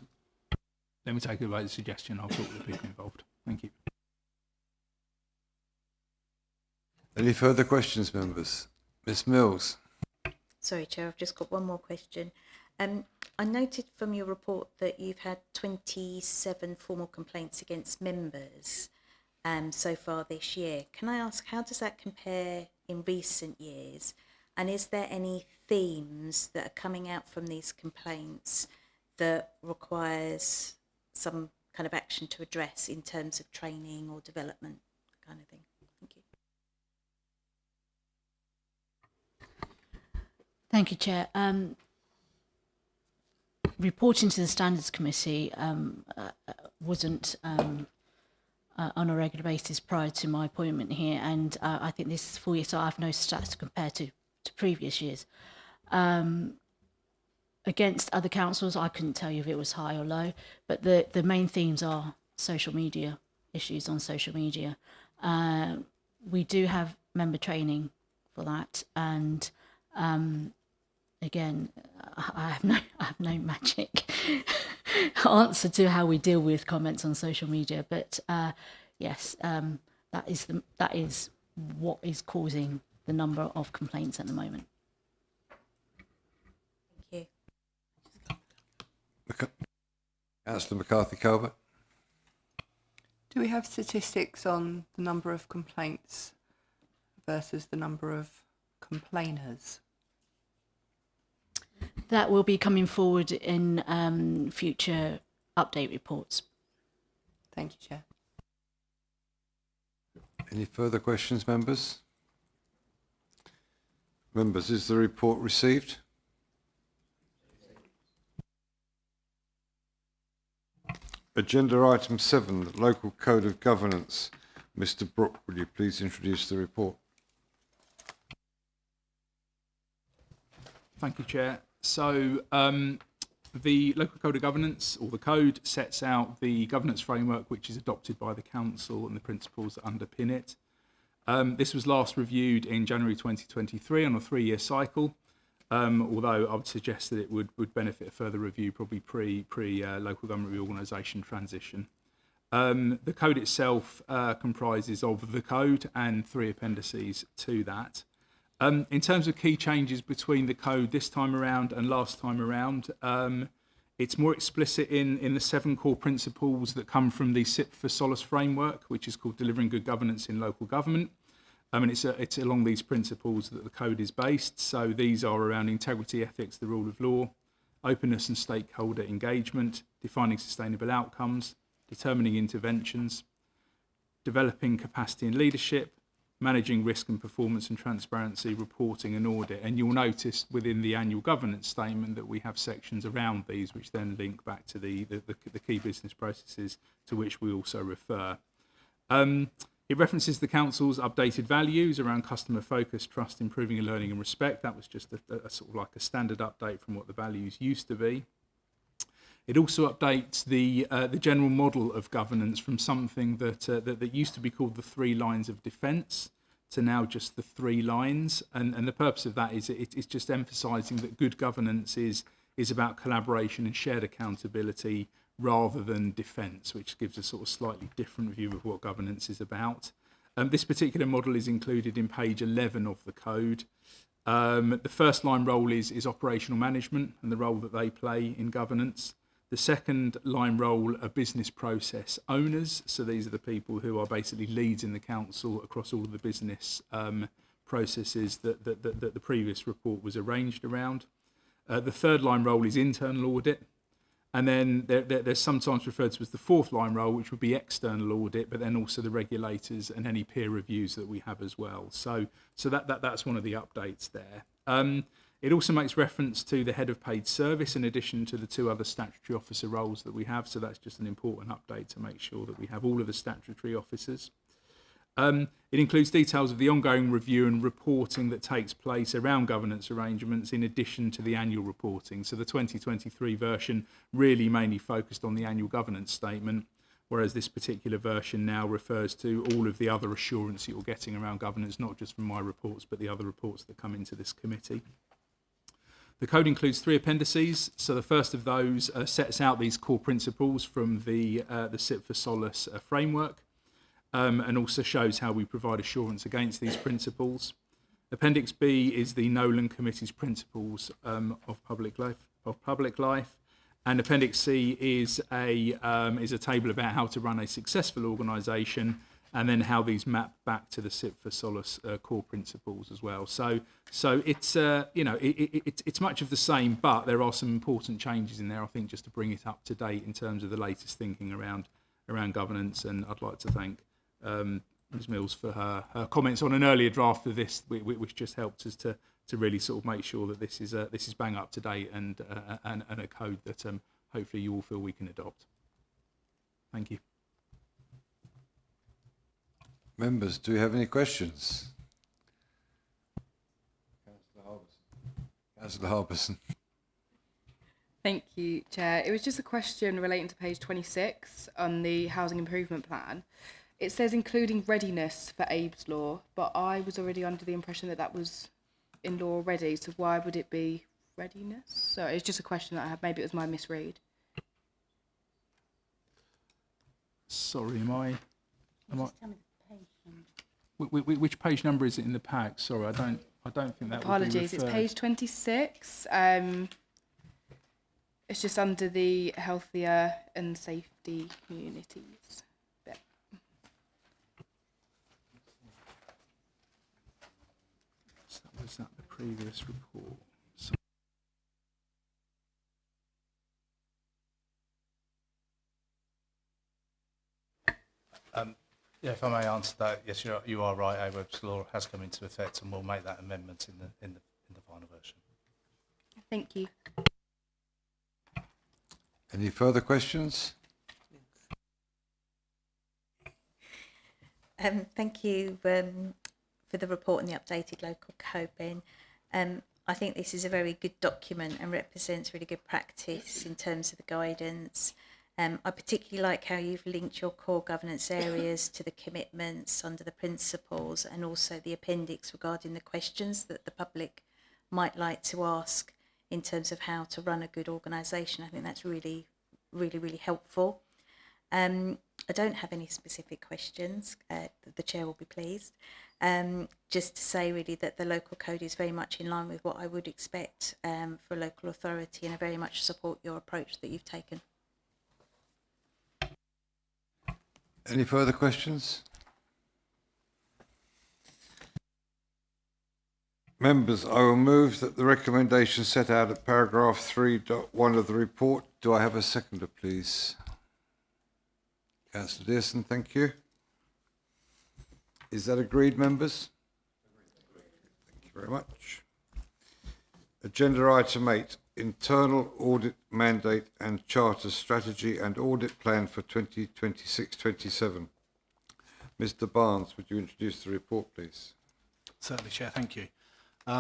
Let me take away the suggestion. I'll talk to the people involved. Thank you. Any further questions, members? Ms Mills. Sorry, Chair, I've just got one more question. I noted from your report that you've had 27 formal complaints against members so far this year. Can I ask, how does that compare in recent years? And is there any themes that are coming out from these complaints that requires some kind of action to address in terms of training or development, kind of thing? Thank you. Thank you, Chair. Reporting to the Standards Committee wasn't on a regular basis prior to my appointment here, and I think this full year, so I have no stats to compare to previous years. Against other councils, I couldn't tell you if it was high or low, but the main themes are social media, issues on social media. We do have member training for that, and again, I have no magic answer to how we deal with comments on social media, but yes, that is what is causing the number of complaints at the moment. Thank you. Councillor McCarthy-Calvert. Do we have statistics on the number of complaints versus the number of complainers? That will be coming forward in future update reports. Thank you, Chair. Any further questions, members? Members, is the report received? Agenda item 7, the Local Code of Governance. Mr Brooke, will you please introduce the report? Thank you, Chair. So the Local Code of Governance, or the Code, sets out the governance framework which is adopted by the Council and the principles that underpin it. This was last reviewed in January 2023 on a 3-year cycle, although I would suggest that it would benefit a further review probably pre local government reorganisation transition. The Code itself comprises of the Code and 3 appendices to that. In terms of key changes between the Code this time around and last time around, it's more explicit in the 7 core principles that come from the SIP for Solace framework, which is called Delivering Good Governance in Local Government. And it's along these principles that the Code is based. So these are around integrity, ethics, the rule of law, openness and stakeholder engagement, defining sustainable outcomes, determining interventions, developing capacity and leadership, managing risk and performance and transparency, reporting and audit. And you'll notice within the annual governance statement that we have sections around these which then link back to the key business processes to which we also refer. It references the Council's updated values around customer focus, trust, improving and learning and respect. That was just a sort of like a standard update from what the values used to be. It also updates the general model of governance from something that used to be called the 3 lines of defence to now just the 3 lines. And the purpose of that is it's just emphasising that good governance is about collaboration and shared accountability rather than defence, which gives a sort of slightly different view of what governance is about. This particular model is included in page 11 of the Code. The first line role is operational management and the role that they play in governance. The second line role are business process owners. So these are the people who are basically leads in the council across all of the business processes that the previous report was arranged around. The third line role is internal audit. And then there's sometimes referred to as the fourth line role, which would be external audit, but then also the regulators and any peer reviews that we have as well. So that's one of the updates there. It also makes reference to the head of paid service in addition to the two other statutory officer roles that we have. So that's just an important update to make sure that we have all of the statutory officers. It includes details of the ongoing review and reporting that takes place around governance arrangements in addition to the annual reporting. So the 2023 version really mainly focused on the annual governance statement, whereas this particular version now refers to all of the other assurance that you're getting around governance, not just from my reports, but the other reports that come into this committee. The code includes 3 appendices. So the first of those sets out these core principles from the SIP for Solace framework. And also shows how we provide assurance against these principles. Appendix B is the Nolan Committee's principles of public life, and Appendix C is a table about how to run a successful organisation, and then how these map back to the SIP for Solace core principles as well. So it's it's much of the same, but there are some important changes in there, I think, just to bring it up to date in terms of the latest thinking around governance. And I'd like to thank Ms Mills for her comments on an earlier draft of this, which just helped us to really sort of make sure that this is bang up to date and a code that hopefully you all feel we can adopt. Thank you. Members, do you have any questions? Councillor Harbison. Thank you, Chair. It was just a question relating to page 26 on the housing improvement plan. It says including readiness for Abe's law, but I was already under the impression that that was in law already, so why would it be readiness? So it's just a question that I had. Maybe it was my misread. Sorry, which page number is it in the pack? Sorry, I don't think that. Apologies, it's page 26. It's just under the healthier and safety communities bit. Was that the previous report? So Yeah, if I may answer that, yes, you are right. AWEB's law has come into effect, and we'll make that amendment in the final version. Thank you. Any further questions? Thank you for the report and the updated local code, Ben. I think this is a very good document and represents really good practice in terms of the guidance. I particularly like how you've linked your core governance areas to the commitments under the principles, and also the appendix regarding the questions that the public might like to ask in terms of how to run a good organisation. I think that's really, really, really helpful. I don't have any specific questions. The chair will be pleased. Just to say really that the local code is very much in line with what I would expect for a local authority, and I very much support your approach that you've taken. Any further questions? Members, I will move that the recommendation set out at paragraph 3.1 of the report. Do I have a seconder, please? Councillor Dearson, thank you. Is that agreed, members? Thank you very much. Agenda item 8, internal audit mandate and charter strategy and audit plan for 2026-27. Mr. Barnes, would you introduce the report, please? Certainly, Chair, thank you.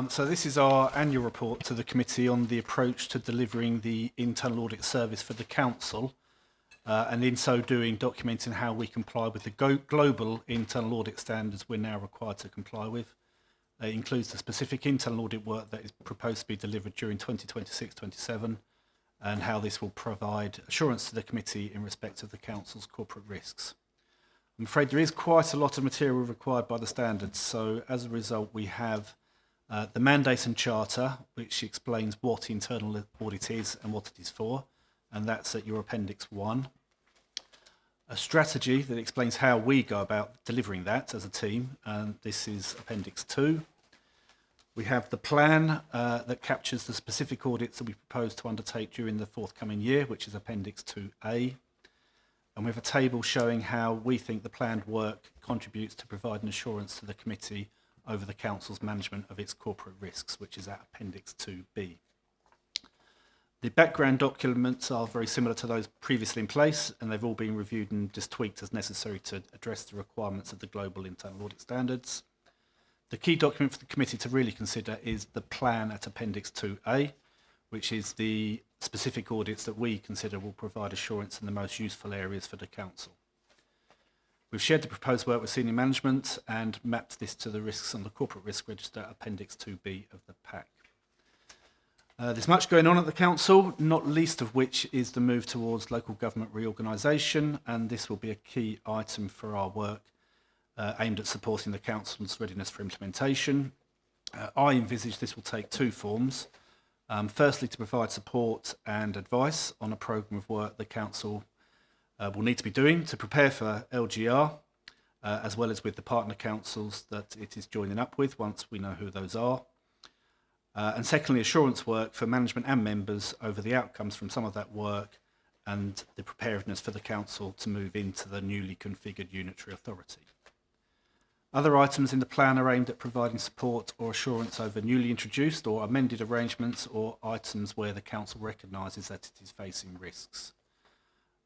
So this is our annual report to the committee on the approach to delivering the internal audit service for the council, and in so doing documenting how we comply with the global internal audit standards we're now required to comply with. It includes the specific internal audit work that is proposed to be delivered during 2026-27, and how this will provide assurance to the committee in respect of the council's corporate risks. I'm afraid there is quite a lot of material required by the standards, so as a result we have The mandate and charter, which explains what internal audit is and what it is for, and that's at your Appendix 1. A strategy that explains how we go about delivering that as a team, and this is Appendix 2. We have the plan that captures the specific audits that we propose to undertake during the forthcoming year, which is Appendix 2A. And we have a table showing how we think the planned work contributes to providing assurance to the committee over the council's management of its corporate risks, which is at Appendix 2B. The background documents are very similar to those previously in place, and they've all been reviewed and just tweaked as necessary to address the requirements of the global internal audit standards. The key document for the committee to really consider is the plan at Appendix 2A, which is the specific audits that we consider will provide assurance in the most useful areas for the council. We've shared the proposed work with senior management and mapped this to the risks on the corporate risk register, Appendix 2B of the pack. There's much going on at the council, not least of which is the move towards local government reorganisation, and this will be a key item for our work aimed at supporting the council's readiness for implementation. I envisage this will take two forms. Firstly, to provide support and advice on a programme of work the council will need to be doing to prepare for LGR, as well as with the partner councils that it is joining up with once we know who those are. And secondly, assurance work for management and members over the outcomes from some of that work and the preparedness for the council to move into the newly configured unitary authority. Other items in the plan are aimed at providing support or assurance over newly introduced or amended arrangements or items where the council recognises that it is facing risks.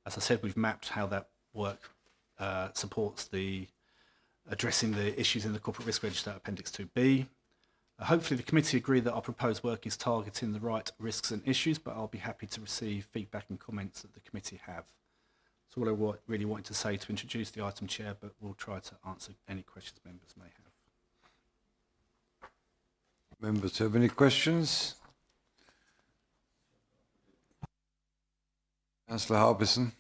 As I said, we've mapped how that work supports the addressing the issues in the corporate risk register, Appendix 2B. Hopefully the committee agree that our proposed work is targeting the right risks and issues, but I'll be happy to receive feedback and comments that the committee have. That's all I really wanted to say to introduce the item, Chair, but we'll try to answer any questions members may have. Members have any questions? Councillor Harbison.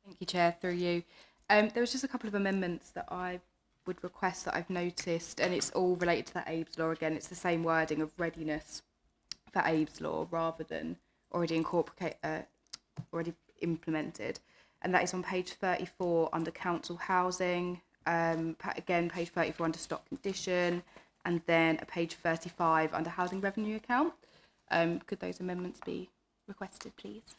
Thank you, Chair, through you. There was just a couple of amendments that I would request that I've noticed, and it's all related to that ABES law again. It's the same wording of readiness for ABES law rather than already implemented. And that is on page 34 under council housing, again page 34 under stock condition, and then a page 35 under housing revenue account. Could those amendments be requested, please?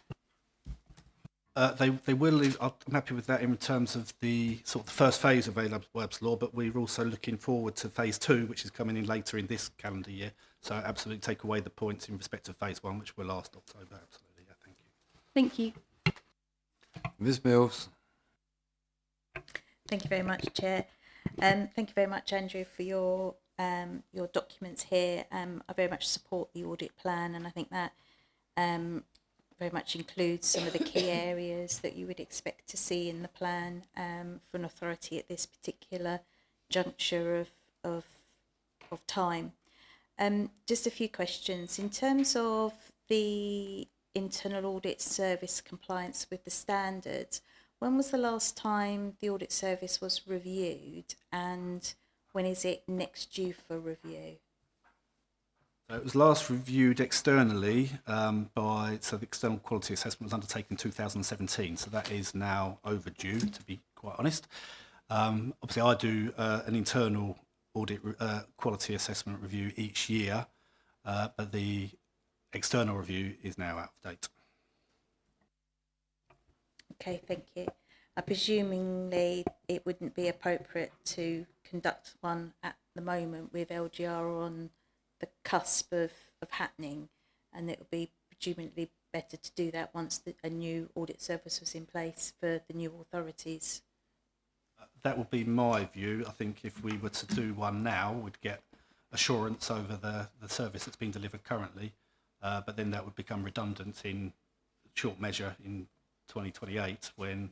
They will. I'm happy with that in terms of the sort of the first phase of ABES law, but we're also looking forward to phase 2, which is coming in later in this calendar year. So absolutely take away the points in respect of phase 1, which were last October. Absolutely, yeah, thank you. Thank you. Ms Mills. Thank you very much, Chair. Thank you very much, Andrew, for your documents here. I very much support the audit plan, and I think that very much includes some of the key areas that you would expect to see in the plan for an authority at this particular juncture of time. Just a few questions. In terms of the internal audit service compliance with the standards, when was the last time the audit service was reviewed, and when is it next due for review? It was last reviewed externally so the external quality assessment was undertaken in 2017, so that is now overdue, to be quite honest. Obviously I do an internal audit quality assessment review each year, but the external review is now out of date. Okay, thank you. Presumably it wouldn't be appropriate to conduct one at the moment with LGR on the cusp of happening, and it would be presumably better to do that once a new audit service was in place for the new authorities. That would be my view. I think if we were to do one now, we'd get assurance over the service that's being delivered currently, but then that would become redundant in short measure in 2028 when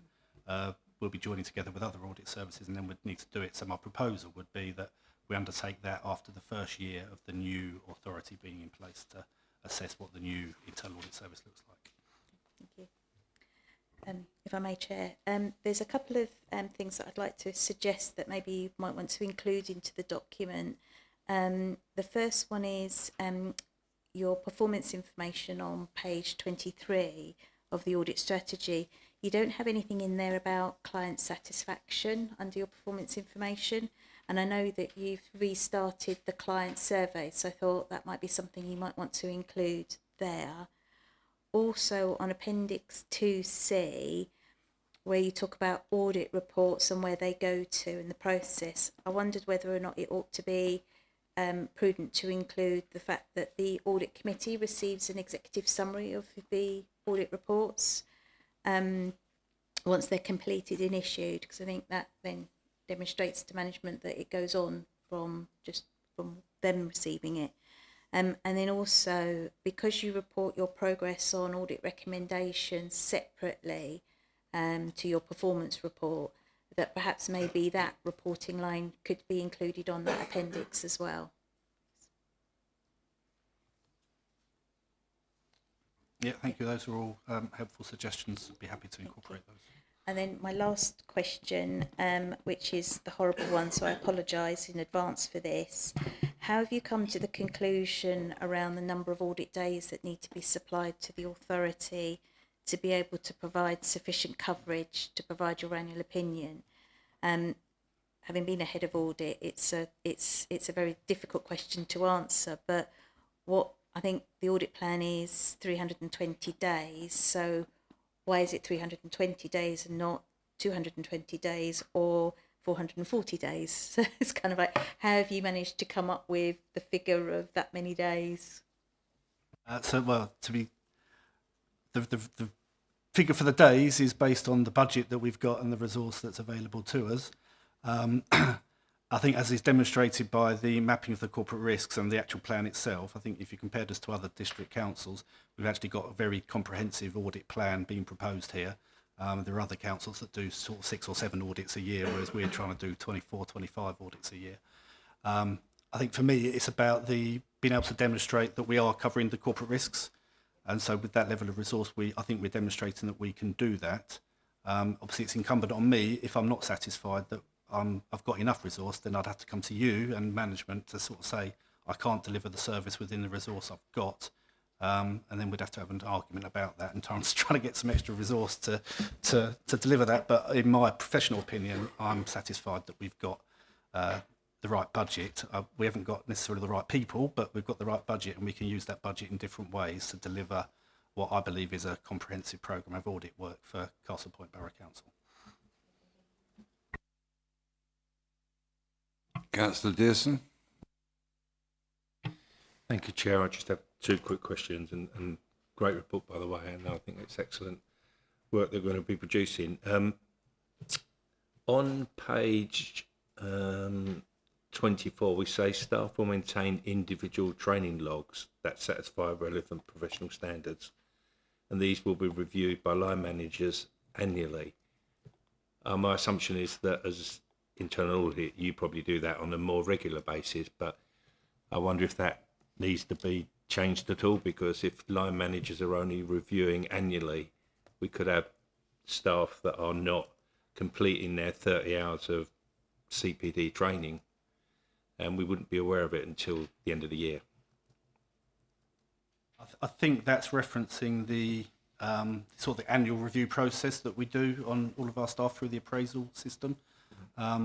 we'll be joining together with other audit services, and then we'd need to do it. So my proposal would be that we undertake that after the first year of the new authority being in place to assess what the new internal audit service looks like. Thank you. If I may, Chair, there's a couple of things that I'd like to suggest that maybe you might want to include into the document. The first one is your performance information on page 23 of the audit strategy. You don't have anything in there about client satisfaction under your performance information. And I know that you've restarted the client survey, so I thought that might be something you might want to include there. Also on Appendix 2C, where you talk about audit reports and where they go to in the process, I wondered whether or not it ought to be prudent to include the fact that the audit committee receives an executive summary of the audit reports once they're completed and issued, because I think that then demonstrates to management that it goes on from them receiving it. And then also, because you report your progress on audit recommendations separately to your performance report, that perhaps maybe that reporting line could be included on that appendix as well. Yeah, thank you. Those are all helpful suggestions. I'd be happy to incorporate those. And then my last question, which is the horrible one, so I apologise in advance for this. How have you come to the conclusion around the number of audit days that need to be supplied to the authority to be able to provide sufficient coverage to provide your annual opinion? Having been a head of audit, it's a very difficult question to answer, but what I think the audit plan is 320 days, so why is it 320 days and not 220 days or 440 days? So it's kind of like, how have you managed to come up with the figure of that many days? The figure for the days is based on the budget that we've got and the resource that's available to us. I think, as is demonstrated by the mapping of the corporate risks and the actual plan itself, I think if you compared us to other district councils, we've actually got a very comprehensive audit plan being proposed here. There are other councils that do sort of 6 or 7 audits a year, whereas we're trying to do 24, 25 audits a year. I think for me, it's about being able to demonstrate that we are covering the corporate risks. And so with that level of resource, I think we're demonstrating that we can do that. Obviously, it's incumbent on me, if I'm not satisfied that I've got enough resource, then I'd have to come to you and management to sort of say, I can't deliver the service within the resource I've got. And then we'd have to have an argument about that and trying to get some extra resource to deliver that. But in my professional opinion, I'm satisfied that we've got the right budget. We haven't got necessarily the right people, but we've got the right budget, and we can use that budget in different ways to deliver what I believe is a comprehensive programme of audit work for Castle Point Borough Council. Councillor Dearson. Thank you, Chair. I just have 2 quick questions, and great report, by the way, and I think it's excellent work they're going to be producing. On page 24, we say staff will maintain individual training logs that satisfy relevant professional standards, and these will be reviewed by line managers annually. My assumption is that as internal audit, you probably do that on a more regular basis, but I wonder if that needs to be changed at all, because if line managers are only reviewing annually, we could have staff that are not completing their 30 hours of CPD training, and we wouldn't be aware of it until the end of the year. I think that's referencing the sort of the annual review process that we do on all of our staff through the appraisal system. I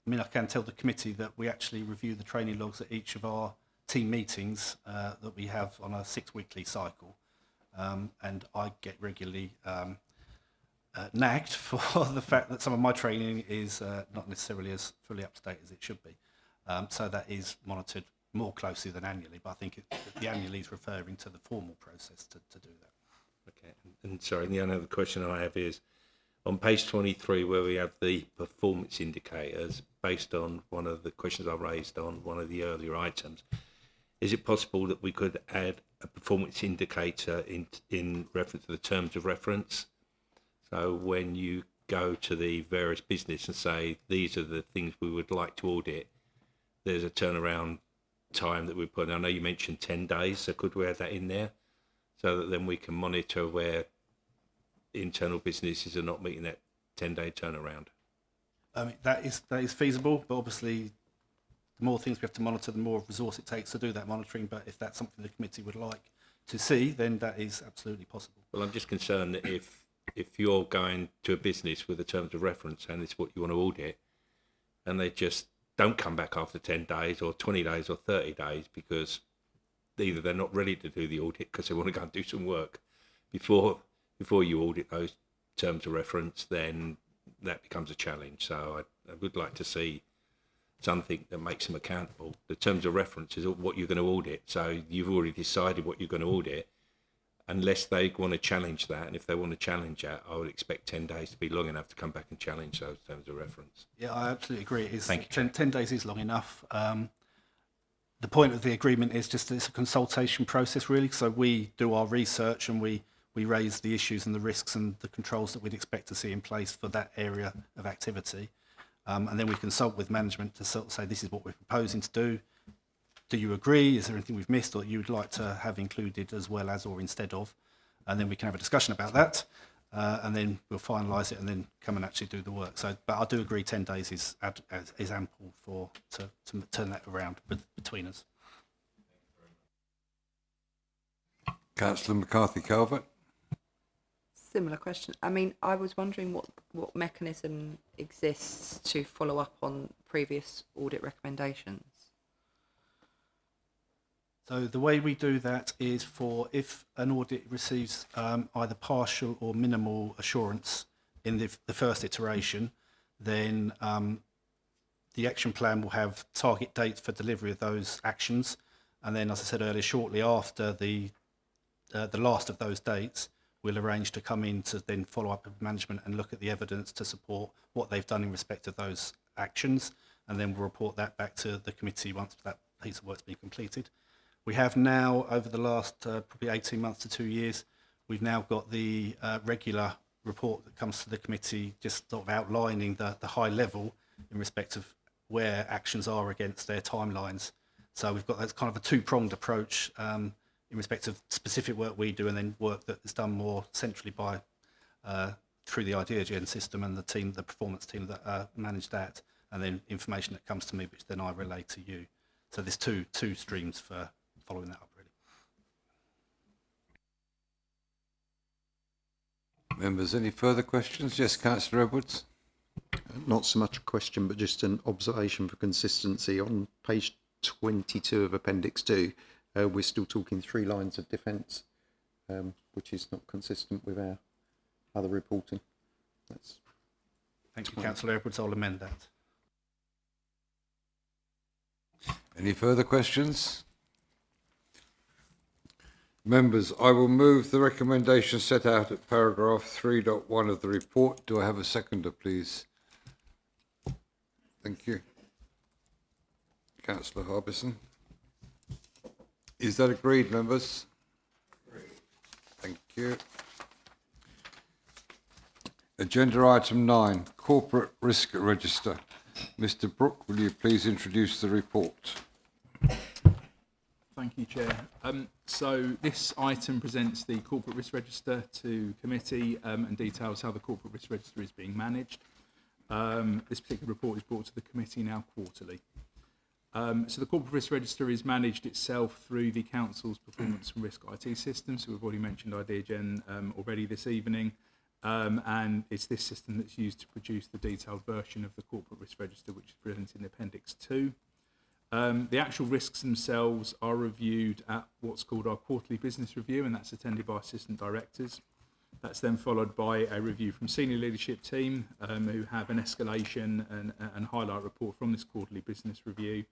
mean, I can tell the committee that we actually review the training logs at each of our team meetings that we have on a 6-weekly cycle, and I get regularly nagged for the fact that some of my training is not necessarily as fully up to date as it should be. So that is monitored more closely than annually, but I think the annually is referring to the formal process to do that. Okay, and sorry, the only other question I have is, on page 23, where we have the performance indicators, based on one of the questions I raised on one of the earlier items, is it possible that we could add a performance indicator in reference to the terms of reference? So when you go to the various business and say, these are the things we would like to audit, there's a turnaround time that we put in. I know you mentioned 10 days, so could we add that in there so that then we can monitor where internal businesses are not meeting that 10-day turnaround? I mean, that is feasible, but obviously the more things we have to monitor, the more resource it takes to do that monitoring. But if that's something the committee would like to see, then that is absolutely possible. Well, I'm just concerned that if you're going to a business with the terms of reference and it's what you want to audit, and they just don't come back after 10 days or 20 days or 30 days because either they're not ready to do the audit because they want to go and do some work before you audit those terms of reference, then that becomes a challenge. So I would like to see something that makes them accountable. The terms of reference is what you're going to audit. So you've already decided what you're going to audit, unless they want to challenge that. And if they want to challenge that, I would expect 10 days to be long enough to come back and challenge those terms of reference. Yeah, I absolutely agree. It is, Thank you. 10 days is long enough. The point of the agreement is just that it's a consultation process, really. So we do our research and we raise the issues and the risks and the controls that we'd expect to see in place for that area of activity. And then we consult with management to sort of say, this is what we're proposing to do. Do you agree? Is there anything we've missed or you would like to have included as well as or instead of? And then we can have a discussion about that. And then we'll finalise it and then come and actually do the work. So, but I do agree 10 days is ample to turn that around between us. Councillor McCarthy-Calvert. Similar question. I mean, I was wondering what mechanism exists to follow up on previous audit recommendations. So the way we do that is if an audit receives either partial or minimal assurance in the first iteration, then the action plan will have target dates for delivery of those actions. And then, as I said earlier, shortly after the last of those dates, we'll arrange to come in to then follow up with management and look at the evidence to support what they've done in respect of those actions. And then we'll report that back to the committee once that piece of work's been completed. We have now, over the last probably 18 months to 2 years, we've now got the regular report that comes to the committee, just sort of outlining the high level in respect of where actions are against their timelines. So we've got that's kind of a two-pronged approach in respect of specific work we do and then work that is done more centrally by through the IdeaGen system and the performance team that manage that, and then information that comes to me, which then I relay to you. So there's two streams for following that up, really. Members, any further questions? Yes, Councillor Edwards. Not so much a question, but just an observation for consistency. On page 22 of Appendix 2, we're still talking 3 lines of defence, which is not consistent with our other reporting. Thank you, Councillor Edwards. I'll amend that. Any further questions? Members, I will move the recommendation set out at paragraph 3.1 of the report. Do I have a seconder, please? Thank you. Councillor Harbison. Is that agreed, members? Agreed. Thank you. Agenda item 9, Corporate Risk Register. Mr. Brooke, will you please introduce the report? Thank you, Chair. So this item presents the Corporate Risk Register to committee and details how the Corporate Risk Register is being managed. This particular report is brought to the committee now quarterly. So the Corporate Risk Register is managed itself through the Council's Performance and Risk IT system. So we've already mentioned IdeaGen already this evening. And it's this system that's used to produce the detailed version of the Corporate Risk Register, which is presented in Appendix 2. The actual risks themselves are reviewed at what's called our quarterly business review, and that's attended by assistant directors. That's then followed by a review from senior leadership team who have an escalation and highlight report from this quarterly business review.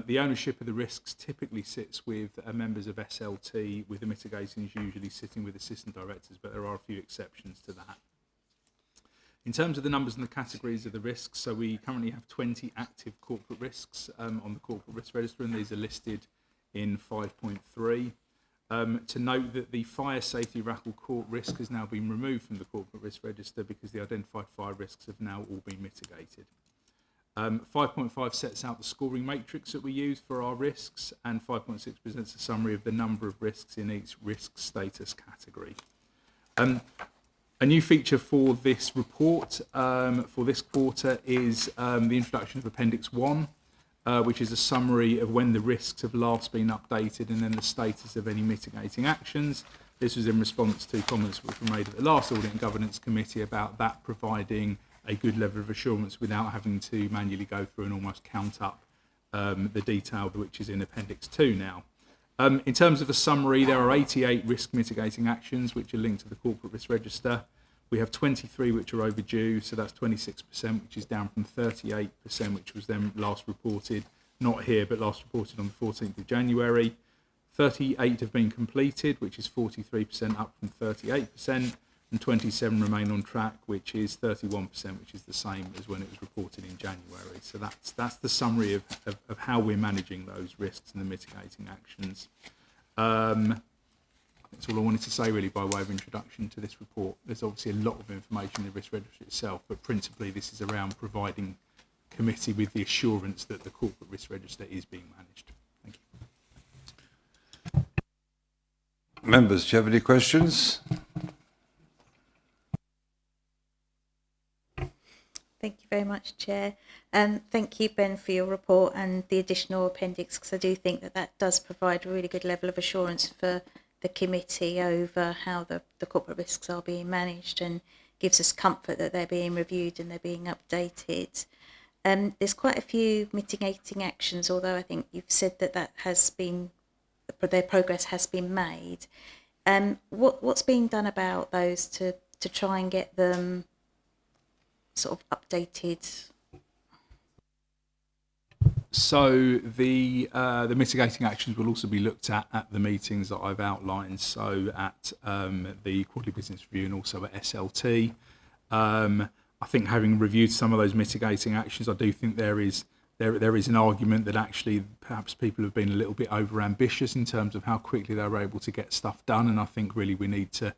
The ownership of the risks typically sits with members of SLT, with the mitigations usually sitting with assistant directors, but there are a few exceptions to that. In terms of the numbers and the categories of the risks, so we currently have 20 active corporate risks on the Corporate Risk Register, and these are listed in 5.3. To note that the fire safety raffle court risk has now been removed from the Corporate Risk Register because the identified fire risks have now all been mitigated. 5.5 sets out the scoring matrix that we use for our risks, and 5.6 presents a summary of the number of risks in each risk status category. A new feature for this report for this quarter is the introduction of Appendix 1. which is a summary of when the risks have last been updated and then the status of any mitigating actions. This was in response to comments which were made at the last Audit and Governance Committee about that providing a good level of assurance without having to manually go through and almost count up the detail which is in Appendix 2 now. In terms of a summary, there are 88 risk mitigating actions which are linked to the Corporate Risk Register. We have 23 which are overdue, so that's 26%, which is down from 38%, which was then last reported, not here, but last reported on the 14th of January. 38 have been completed, which is 43% up from 38%, and 27 remain on track, which is 31%, which is the same as when it was reported in January. So that's the summary of how we're managing those risks and the mitigating actions. That's all I wanted to say really by way of introduction to this report. There's obviously a lot of information in the risk register itself, but principally this is around providing committee with the assurance that the corporate risk register is being managed. Thank you. Members, do you have any questions? Thank you very much, Chair. Thank you, Ben, for your report and the additional appendix, because I do think that that does provide a really good level of assurance for the committee over how the corporate risks are being managed and gives us comfort that they're being reviewed and they're being updated. There's quite a few mitigating actions, although I think you've said that their progress has been made. What's being done about those to try and get them sort of updated? So the mitigating actions will also be looked at the meetings that I've outlined. So at the quarterly business review and also at SLT. I think having reviewed some of those mitigating actions, I do think there is an argument that actually perhaps people have been a little bit over ambitious in terms of how quickly they were able to get stuff done. And I think really we need to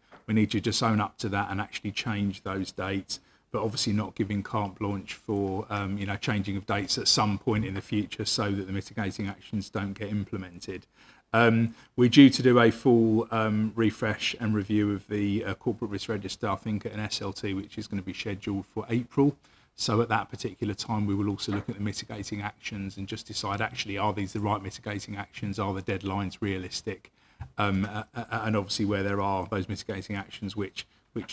just own up to that and actually change those dates, but obviously not giving carte blanche for changing of dates at some point in the future so that the mitigating actions don't get implemented. We're due to do a full refresh and review of the corporate risk register, I think, at an SLT, which is going to be scheduled for April. So at that particular time, we will also look at the mitigating actions and just decide, actually, are these the right mitigating actions? Are the deadlines realistic? And obviously where there are those mitigating actions which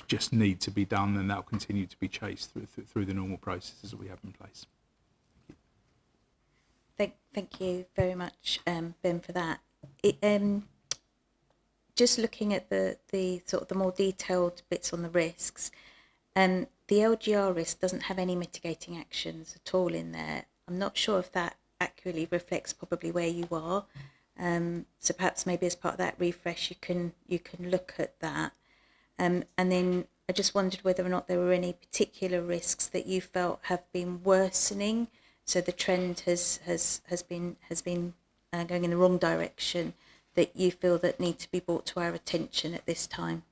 just need to be done, then that'll continue to be chased through the normal processes that we have in place. Thank you very much, Ben, for that. Just looking at the sort of the more detailed bits on the risks, the LGR risk doesn't have any mitigating actions at all in there. I'm not sure if that accurately reflects probably where you are. So perhaps maybe as part of that refresh, you can look at that. And then I just wondered whether or not there were any particular risks that you felt have been worsening. So the trend has been going in the wrong direction, that you feel that need to be brought to our attention at this time.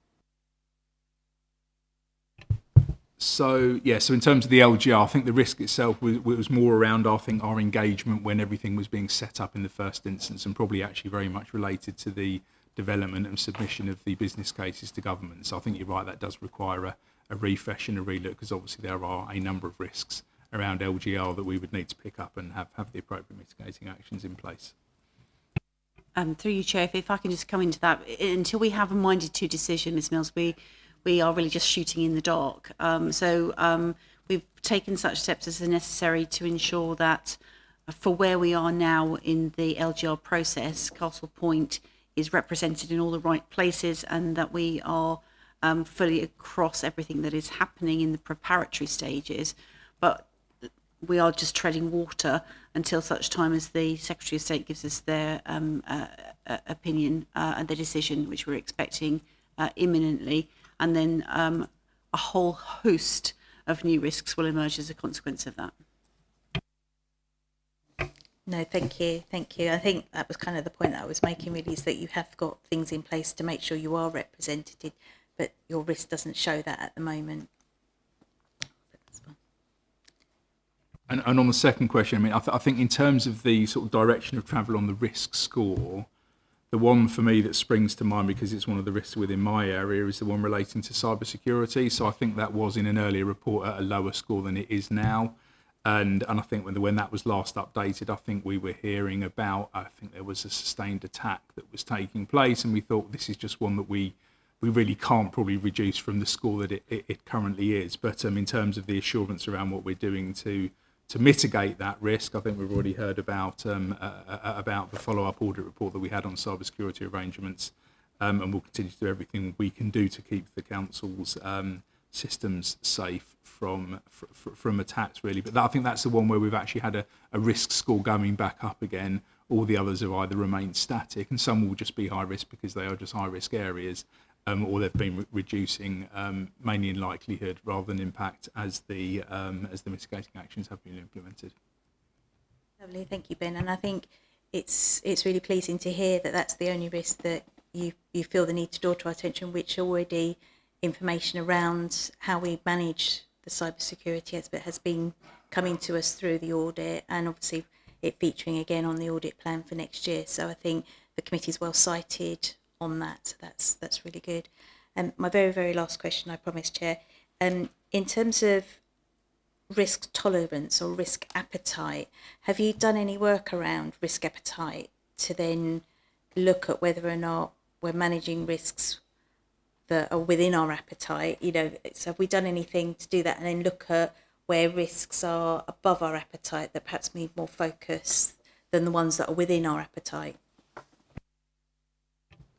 So in terms of the LGR, I think the risk itself was more around, I think, our engagement when everything was being set up in the first instance, and probably actually very much related to the development and submission of the business cases to government. So I think you're right, that does require a refresh and a relook, because obviously there are a number of risks around LGR that we would need to pick up and have the appropriate mitigating actions in place. Through you, Chair, if I can just come into that, until we have a minded to decision, Ms Mills, we are really just shooting in the dark. We've taken such steps as are necessary to ensure that for where we are now in the LGR process, Castle Point is represented in all the right places, and that we are fully across everything that is happening in the preparatory stages. But we are just treading water until such time as the Secretary of State gives us their opinion and their decision, which we're expecting imminently. And then a whole host of new risks will emerge as a consequence of that. No, thank you. I think that was kind of the point that I was making, really, is that you have got things in place to make sure you are represented, but your risk doesn't show that at the moment. And on the second question, I mean, I think in terms of the sort of direction of travel on the risk score, the one for me that springs to mind, because it's one of the risks within my area, is the one relating to cybersecurity. So I think that was in an earlier report at a lower score than it is now. And I think when that was last updated, I think we were hearing about, I think there was a sustained attack that was taking place, and we thought this is just one that we really can't probably reduce from the score that it currently is. But in terms of the assurance around what we're doing to mitigate that risk, I think we've already heard about the follow-up audit report that we had on cybersecurity arrangements, and we'll continue to do everything we can do to keep the council's systems safe from attacks, really. But I think that's the one where we've actually had a risk score going back up again. All the others have either remained static, and some will just be high risk because they are just high risk areas, or they've been reducing mainly in likelihood rather than impact as the mitigating actions have been implemented. Lovely, thank you, Ben. And I think it's really pleasing to hear that that's the only risk that you feel the need to draw to our attention, which already information around how we manage the cybersecurity has been coming to us through the audit, and obviously it featuring again on the audit plan for next year. So I think the committee's well cited on that. So that's really good. My very, very last question, I promise, Chair. In terms of risk tolerance or risk appetite, have you done any work around risk appetite to then look at whether or not we're managing risks that are within our appetite? So have we done anything to do that, and then look at where risks are above our appetite that perhaps need more focus than the ones that are within our appetite?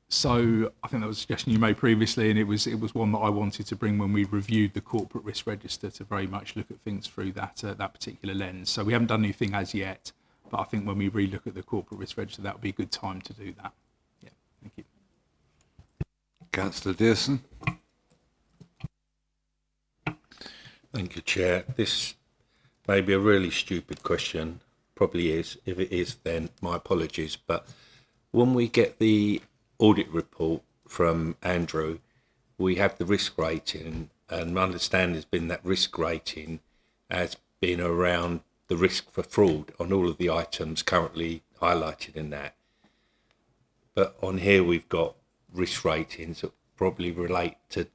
So I think that was a suggestion you made previously, and it was one that I wanted to bring when we reviewed the corporate risk register, to very much look at things through that particular lens. So we haven't done anything as yet, but I think when we re-look at the corporate risk register, that would be a good time to do that. Yeah, thank you. Councillor Dearson. Thank you, Chair. This may be a really stupid question, probably is. If it is, then my apologies. But when we get the audit report from Andrew, we have the risk rating, and my understanding has been that risk rating has been around the risk for fraud on all of the items currently highlighted in that. But on here we've got risk ratings that probably relate to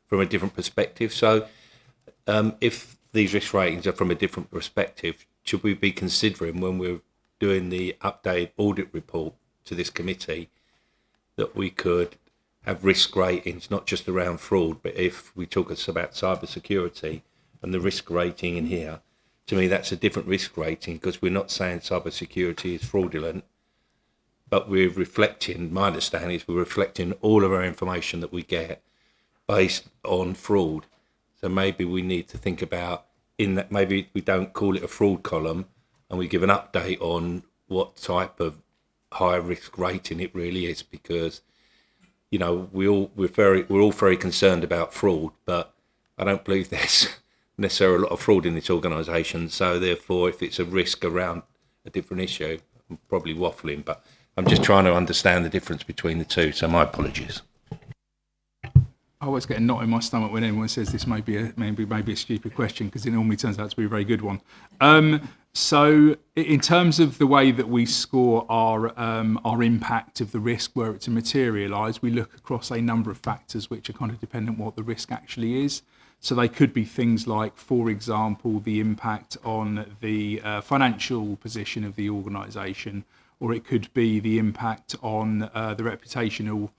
from a different perspective. So if these risk ratings are from a different perspective, should we be considering, when we're doing the updated audit report to this committee, that we could have risk ratings not just around fraud, but if we talk about cyber security and the risk rating in here, to me that's a different risk rating, because we're not saying cyber security is fraudulent, but we're reflecting, my understanding is we're reflecting all of our information that we get based on fraud. So maybe we need to think about, in that maybe we don't call it a fraud column, and we give an update on what type of high risk rating it really is, because we're all very concerned about fraud, but I don't believe there's necessarily a lot of fraud in this organisation. So therefore, if it's a risk around a different issue, I'm probably waffling, but I'm just trying to understand the difference between the two. So my apologies. I always get a knot in my stomach when anyone says this may be a stupid question, because it normally turns out to be a very good one. So in terms of the way that we score our impact of the risk where it's to materialise, we look across a number of factors which are kind of dependent on what the risk actually is. So they could be things like, for example, the impact on the financial position of the organisation, or it could be the impact on the reputational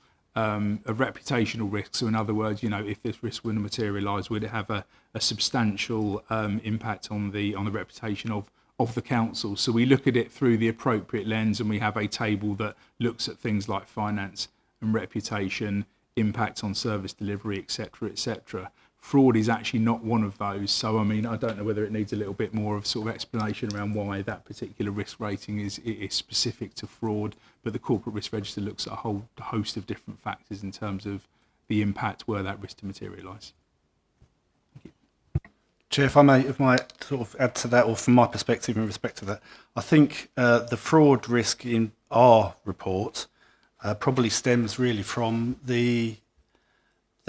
risk. So in other words, if this risk were to materialise, would it have a substantial impact on the reputation of the council? So we look at it through the appropriate lens, and we have a table that looks at things like finance and reputation, impact on service delivery, etc., etc. Fraud is actually not one of those. So, I don't know whether it needs a little bit more of sort of explanation around why that particular risk rating is specific to fraud. But the corporate risk register looks at a whole host of different factors in terms of the impact were that risk to materialise. Chair, if I might sort of add to that, or from my perspective in respect to that, I think the fraud risk in our report probably stems really from the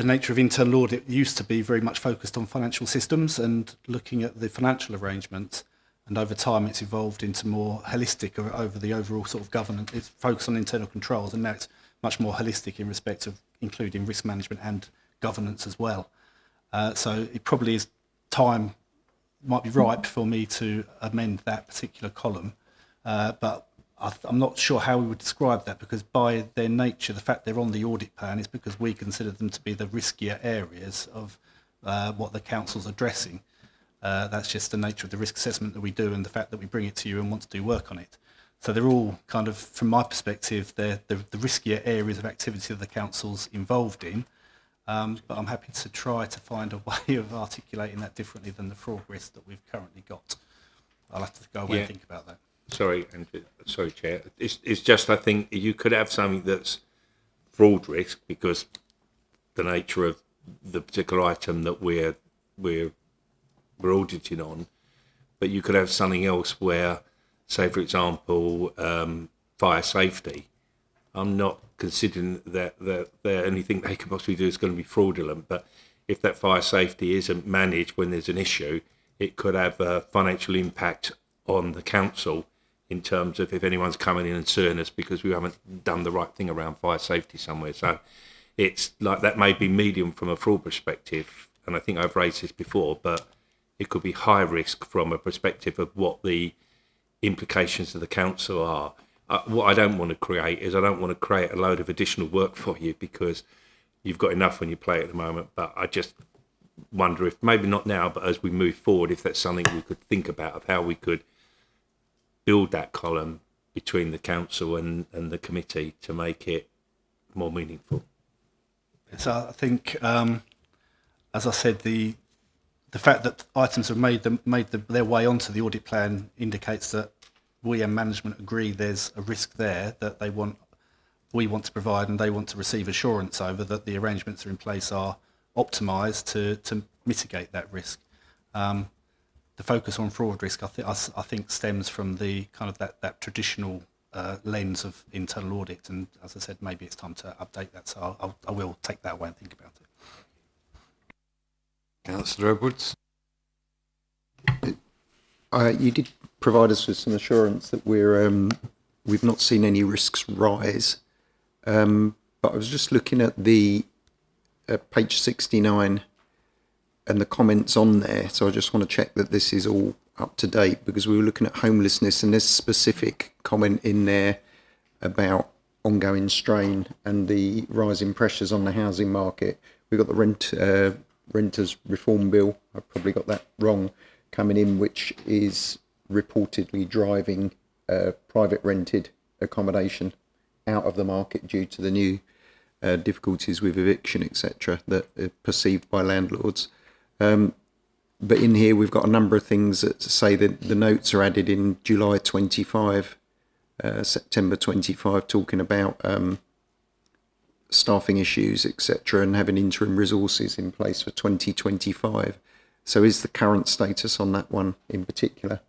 nature of internal audit. Used to be very much focused on financial systems and looking at the financial arrangements, and over time it's evolved into more holistic over the overall sort of governance. It's focused on internal controls, and now it's much more holistic in respect of including risk management and governance as well. So it probably is time might be ripe for me to amend that particular column, but I'm not sure how we would describe that, because by their nature, the fact they're on the audit plan is because we consider them to be the riskier areas of what the council's addressing. That's just the nature of the risk assessment that we do, and the fact that we bring it to you and want to do work on it. So they're all kind of, from my perspective, they're the riskier areas of activity that the council's involved in. But I'm happy to try to find a way of articulating that differently than the fraud risk that we've currently got. I'll have to go away and think about that. Sorry, Chair. It's just, I think you could have something that's fraud risk because the nature of the particular item that we're auditing on, but you could have something else where, say for example, fire safety. I'm not considering that anything they could possibly do is going to be fraudulent, but if that fire safety isn't managed when there's an issue, it could have a financial impact on the council in terms of if anyone's coming in and suing us because we haven't done the right thing around fire safety somewhere. So it's like that may be medium from a fraud perspective, and I think I've raised this before, but it could be high risk from a perspective of what the implications of the council are. What I don't want to create is I don't want to create a load of additional work for you because you've got enough when you play at the moment. But I just wonder if, maybe not now, but as we move forward, if that's something we could think about of how we could build that column between the council and the committee to make it more meaningful. So I think, as I said, the fact that items have made their way onto the audit plan indicates that we and management agree there's a risk there that we want to provide, and they want to receive assurance over that the arrangements are in place are optimised to mitigate that risk. The focus on fraud risk, I think, stems from the kind of that traditional lens of internal audit, and as I said, maybe it's time to update that. So I will take that away and think about it. Councillor Edwards. You did provide us with some assurance that we've not seen any risks rise, but I was just looking at the page 69 and the comments on there, so I just want to check that this is all up to date, because we were looking at homelessness and there's a specific comment in there about ongoing strain and the rising pressures on the housing market. We've got the Renters Reform Bill, I probably got that wrong, coming in, which is reportedly driving private rented accommodation out of the market due to the new difficulties with eviction, etc., that are perceived by landlords. But in here we've got a number of things that say that the notes are added in July 25, September 25, talking about staffing issues, etc., and having interim resources in place for 2025. So is the current status on that one in particular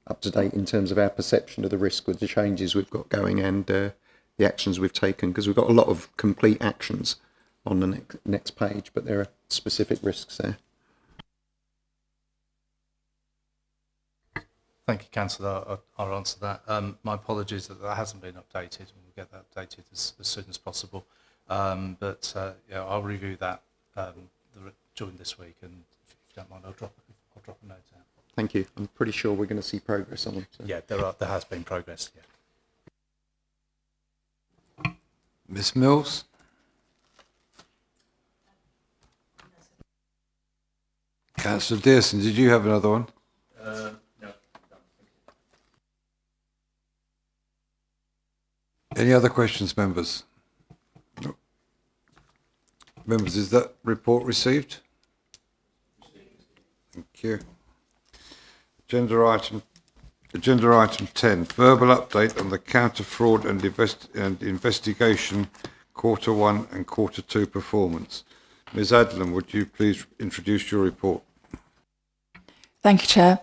up to date in terms of our perception of the risk with the changes we've got going and the actions we've taken? Because we've got a lot of complete actions on the next page, but there are specific risks there. Thank you, Councillor. I'll answer that. My apologies that hasn't been updated, and we'll get that updated as soon as possible. But I'll review that during this week, and if you don't mind, I'll drop a note out. Thank you. I'm pretty sure we're going to see progress on them. So. Yeah, there has been progress. Yeah. Ms Mills. Councillor Dearson, did you have another one? No. Any other questions, members? No. Members, is that report received? Thank you. Agenda item 10, verbal update on the counter fraud and investigation Q1 and Q2 performance. Ms Adlam, would you please introduce your report? Thank you, Chair.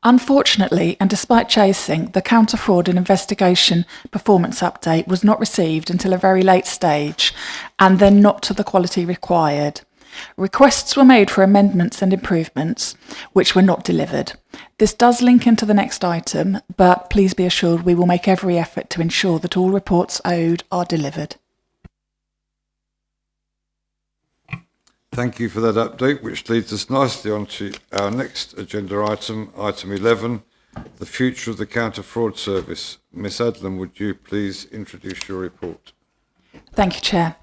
Unfortunately, and despite chasing, the counter fraud and investigation performance update was not received until a very late stage, and then not to the quality required. Requests were made for amendments and improvements, which were not delivered. This does link into the next item, but please be assured we will make every effort to ensure that all reports owed are delivered. Thank you for that update, which leads us nicely on to our next agenda item, item 11, the future of the Counter Fraud Service. Miss Adlam, would you please introduce your report? Thank you, Chair.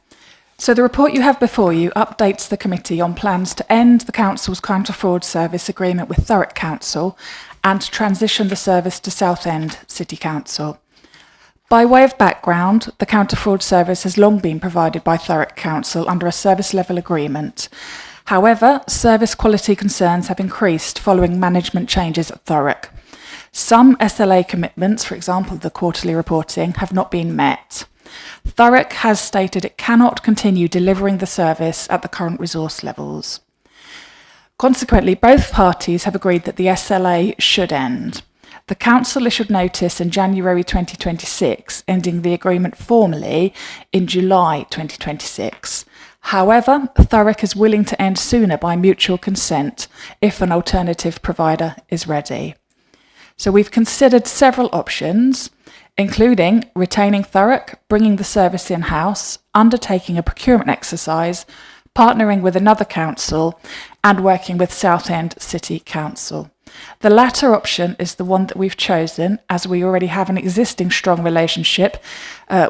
So the report you have before you updates the committee on plans to end the Council's Counter Fraud Service agreement with Thurrock Council and to transition the service to Southend City Council. By way of background, the Counter Fraud Service has long been provided by Thurrock Council under a service level agreement. However, service quality concerns have increased following management changes at Thurrock. Some SLA commitments, for example the quarterly reporting, have not been met. Thurrock has stated it cannot continue delivering the service at the current resource levels. Consequently, both parties have agreed that the SLA should end. The Council issued notice in January 2026, ending the agreement formally in July 2026. However, Thurrock is willing to end sooner by mutual consent if an alternative provider is ready. So we've considered several options, including retaining Thurrock, bringing the service in-house, undertaking a procurement exercise, partnering with another council, and working with Southend City Council. The latter option is the one that we've chosen, as we already have an existing strong relationship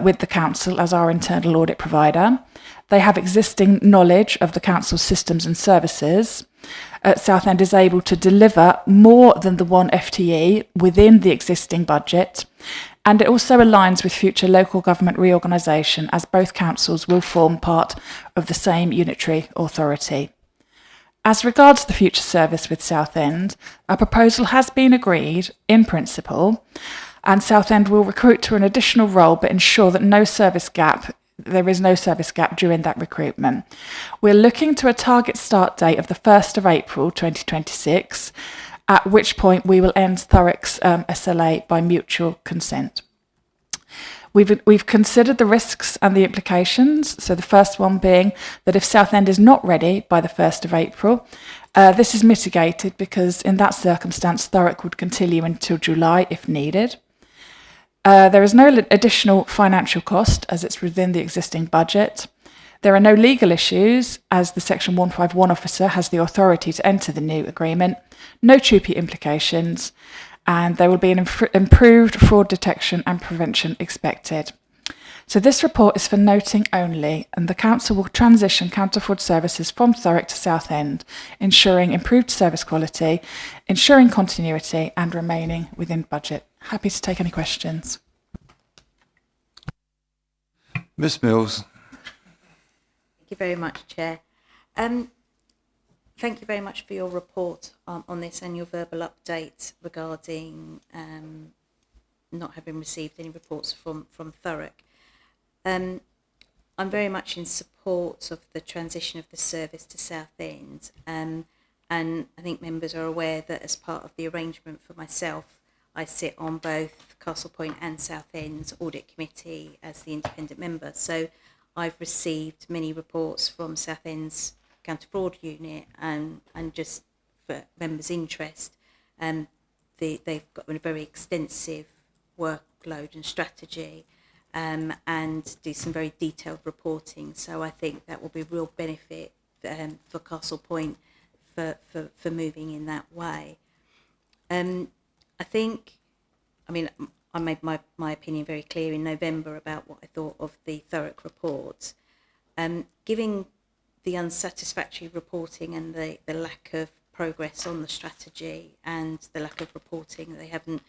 with the council as our internal audit provider. They have existing knowledge of the council's systems and services. Southend is able to deliver more than the one FTE within the existing budget, and it also aligns with future local government reorganisation, as both councils will form part of the same unitary authority. As regards the future service with Southend, a proposal has been agreed in principle, and Southend will recruit to an additional role but ensure that there is no service gap during that recruitment. We're looking to a target start date of the 1st of April 2026, at which point we will end Thurrock's SLA by mutual consent. We've considered the risks and the implications. So the first one being that if Southend is not ready by the 1st of April, this is mitigated because in that circumstance, Thurrock would continue until July if needed. There is no additional financial cost as it's within the existing budget. There are no legal issues as the Section 151 officer has the authority to enter the new agreement, no TUPE implications, and there will be an improved fraud detection and prevention expected. So this report is for noting only, and the Council will transition counter-fraud services from Thurrock to Southend, ensuring improved service quality, ensuring continuity and remaining within budget. Happy to take any questions. Miss Mills. Thank you very much, Chair. Thank you very much for your report on this and your verbal update regarding not having received any reports from Thurrock. I'm very much in support of the transition of the service to Southend, and I think members are aware that as part of the arrangement for myself, I sit on both Castle Point and Southend's Audit Committee as the independent member. So I've received many reports from Southend's Counter Fraud Unit, and just for members' interest, they've got a very extensive workload and strategy, and do some very detailed reporting. So I think that will be a real benefit for Castle Point for moving in that way. I made my opinion very clear in November about what I thought of the Thurrock report. Given the unsatisfactory reporting and the lack of progress on the strategy and the lack of reporting, they haven't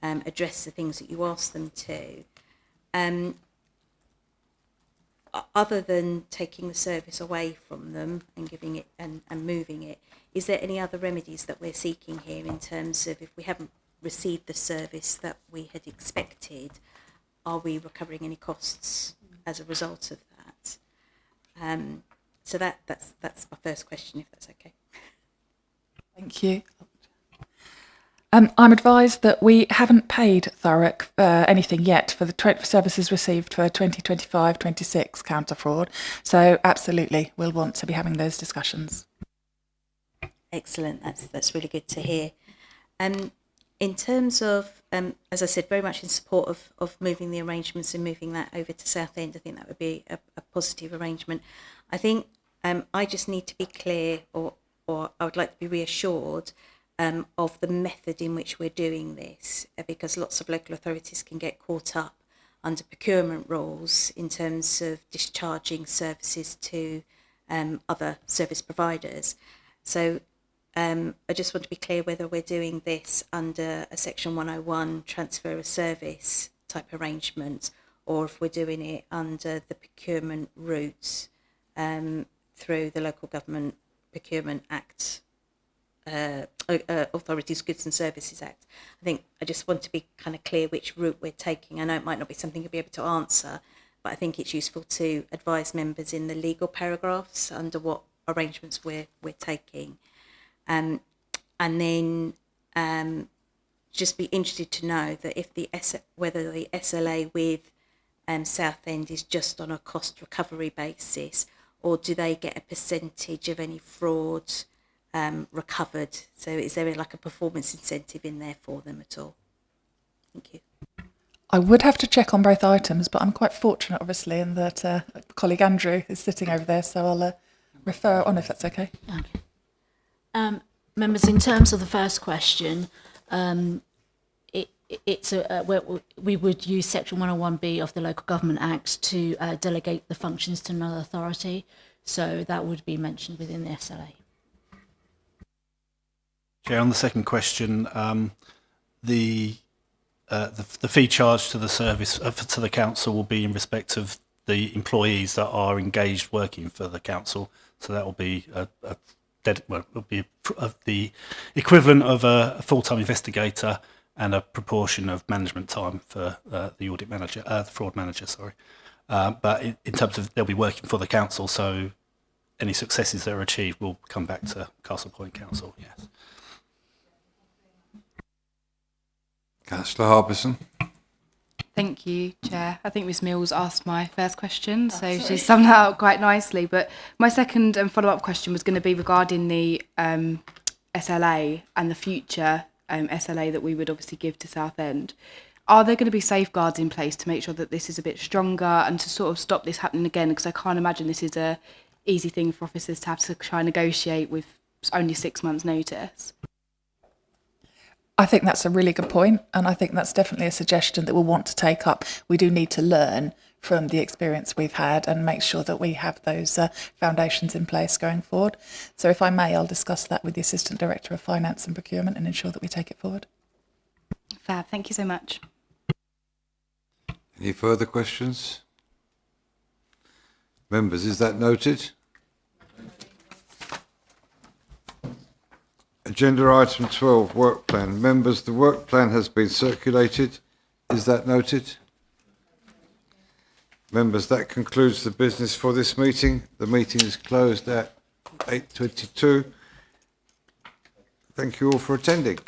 addressed the things that you asked them to. Other than taking the service away from them and giving it and moving it, is there any other remedies that we're seeking here in terms of if we haven't received the service that we had expected, are we recovering any costs as a result of that? So that's my first question, if that's okay. Thank you. I'm advised that we haven't paid Thurrock anything yet for the services received for 2025-26 counter fraud. So absolutely, we'll want to be having those discussions. Excellent. That's really good to hear. In terms of, as I said, very much in support of moving the arrangements and moving that over to Southend, I think that would be a positive arrangement. I think I just need to be clear, or I would like to be reassured of the method in which we're doing this, because lots of local authorities can get caught up under procurement rules in terms of discharging services to other service providers. So I just want to be clear whether we're doing this under a Section 101 transfer of service type arrangement, or if we're doing it under the procurement route through the Local Government Procurement Act, Authorities, Goods and Services Act. I think I just want to be kind of clear which route we're taking. I know it might not be something you'll be able to answer, but I think it's useful to advise members in the legal paragraphs under what arrangements we're taking. And then just be interested to know that if whether the SLA with Southend is just on a cost recovery basis, or do they get a percentage of any fraud recovered? So is there like a performance incentive in there for them at all? Thank you. I would have to check on both items, but I'm quite fortunate, obviously, in that colleague Andrew is sitting over there, so I'll refer on if that's okay. Okay. Members, in terms of the first question, we would use Section 101B of the Local Government Act to delegate the functions to another authority, so that would be mentioned within the SLA. Chair, on the second question, the fee charged to the service to the council will be in respect of the employees that are engaged working for the council. So that will be the equivalent of a full-time investigator and a proportion of management time for the audit manager, the fraud manager. Sorry, but in terms of they'll be working for the council, so any successes that are achieved will come back to Castle Point Council. Yes. Councillor Harbison. Thank you, Chair. I think Ms Mills asked my first question, so she summed that up quite nicely. But my second and follow-up question was going to be regarding the SLA and the future SLA that we would obviously give to Southend. Are there going to be safeguards in place to make sure that this is a bit stronger and to sort of stop this happening again? Because I can't imagine this is a easy thing for officers to have to try and negotiate with only 6 months' notice. I think that's a really good point, and I think that's definitely a suggestion that we'll want to take up. We do need to learn from the experience we've had and make sure that we have those foundations in place going forward. So if I may, I'll discuss that with the Assistant Director of Finance and Procurement and ensure that we take it forward. Fab, thank you so much. Any further questions? Members, is that noted? Agenda item 12, work plan. Members, the work plan has been circulated. Is that noted? Members, that concludes the business for this meeting. The meeting is closed at 8:22. Thank you all for attending.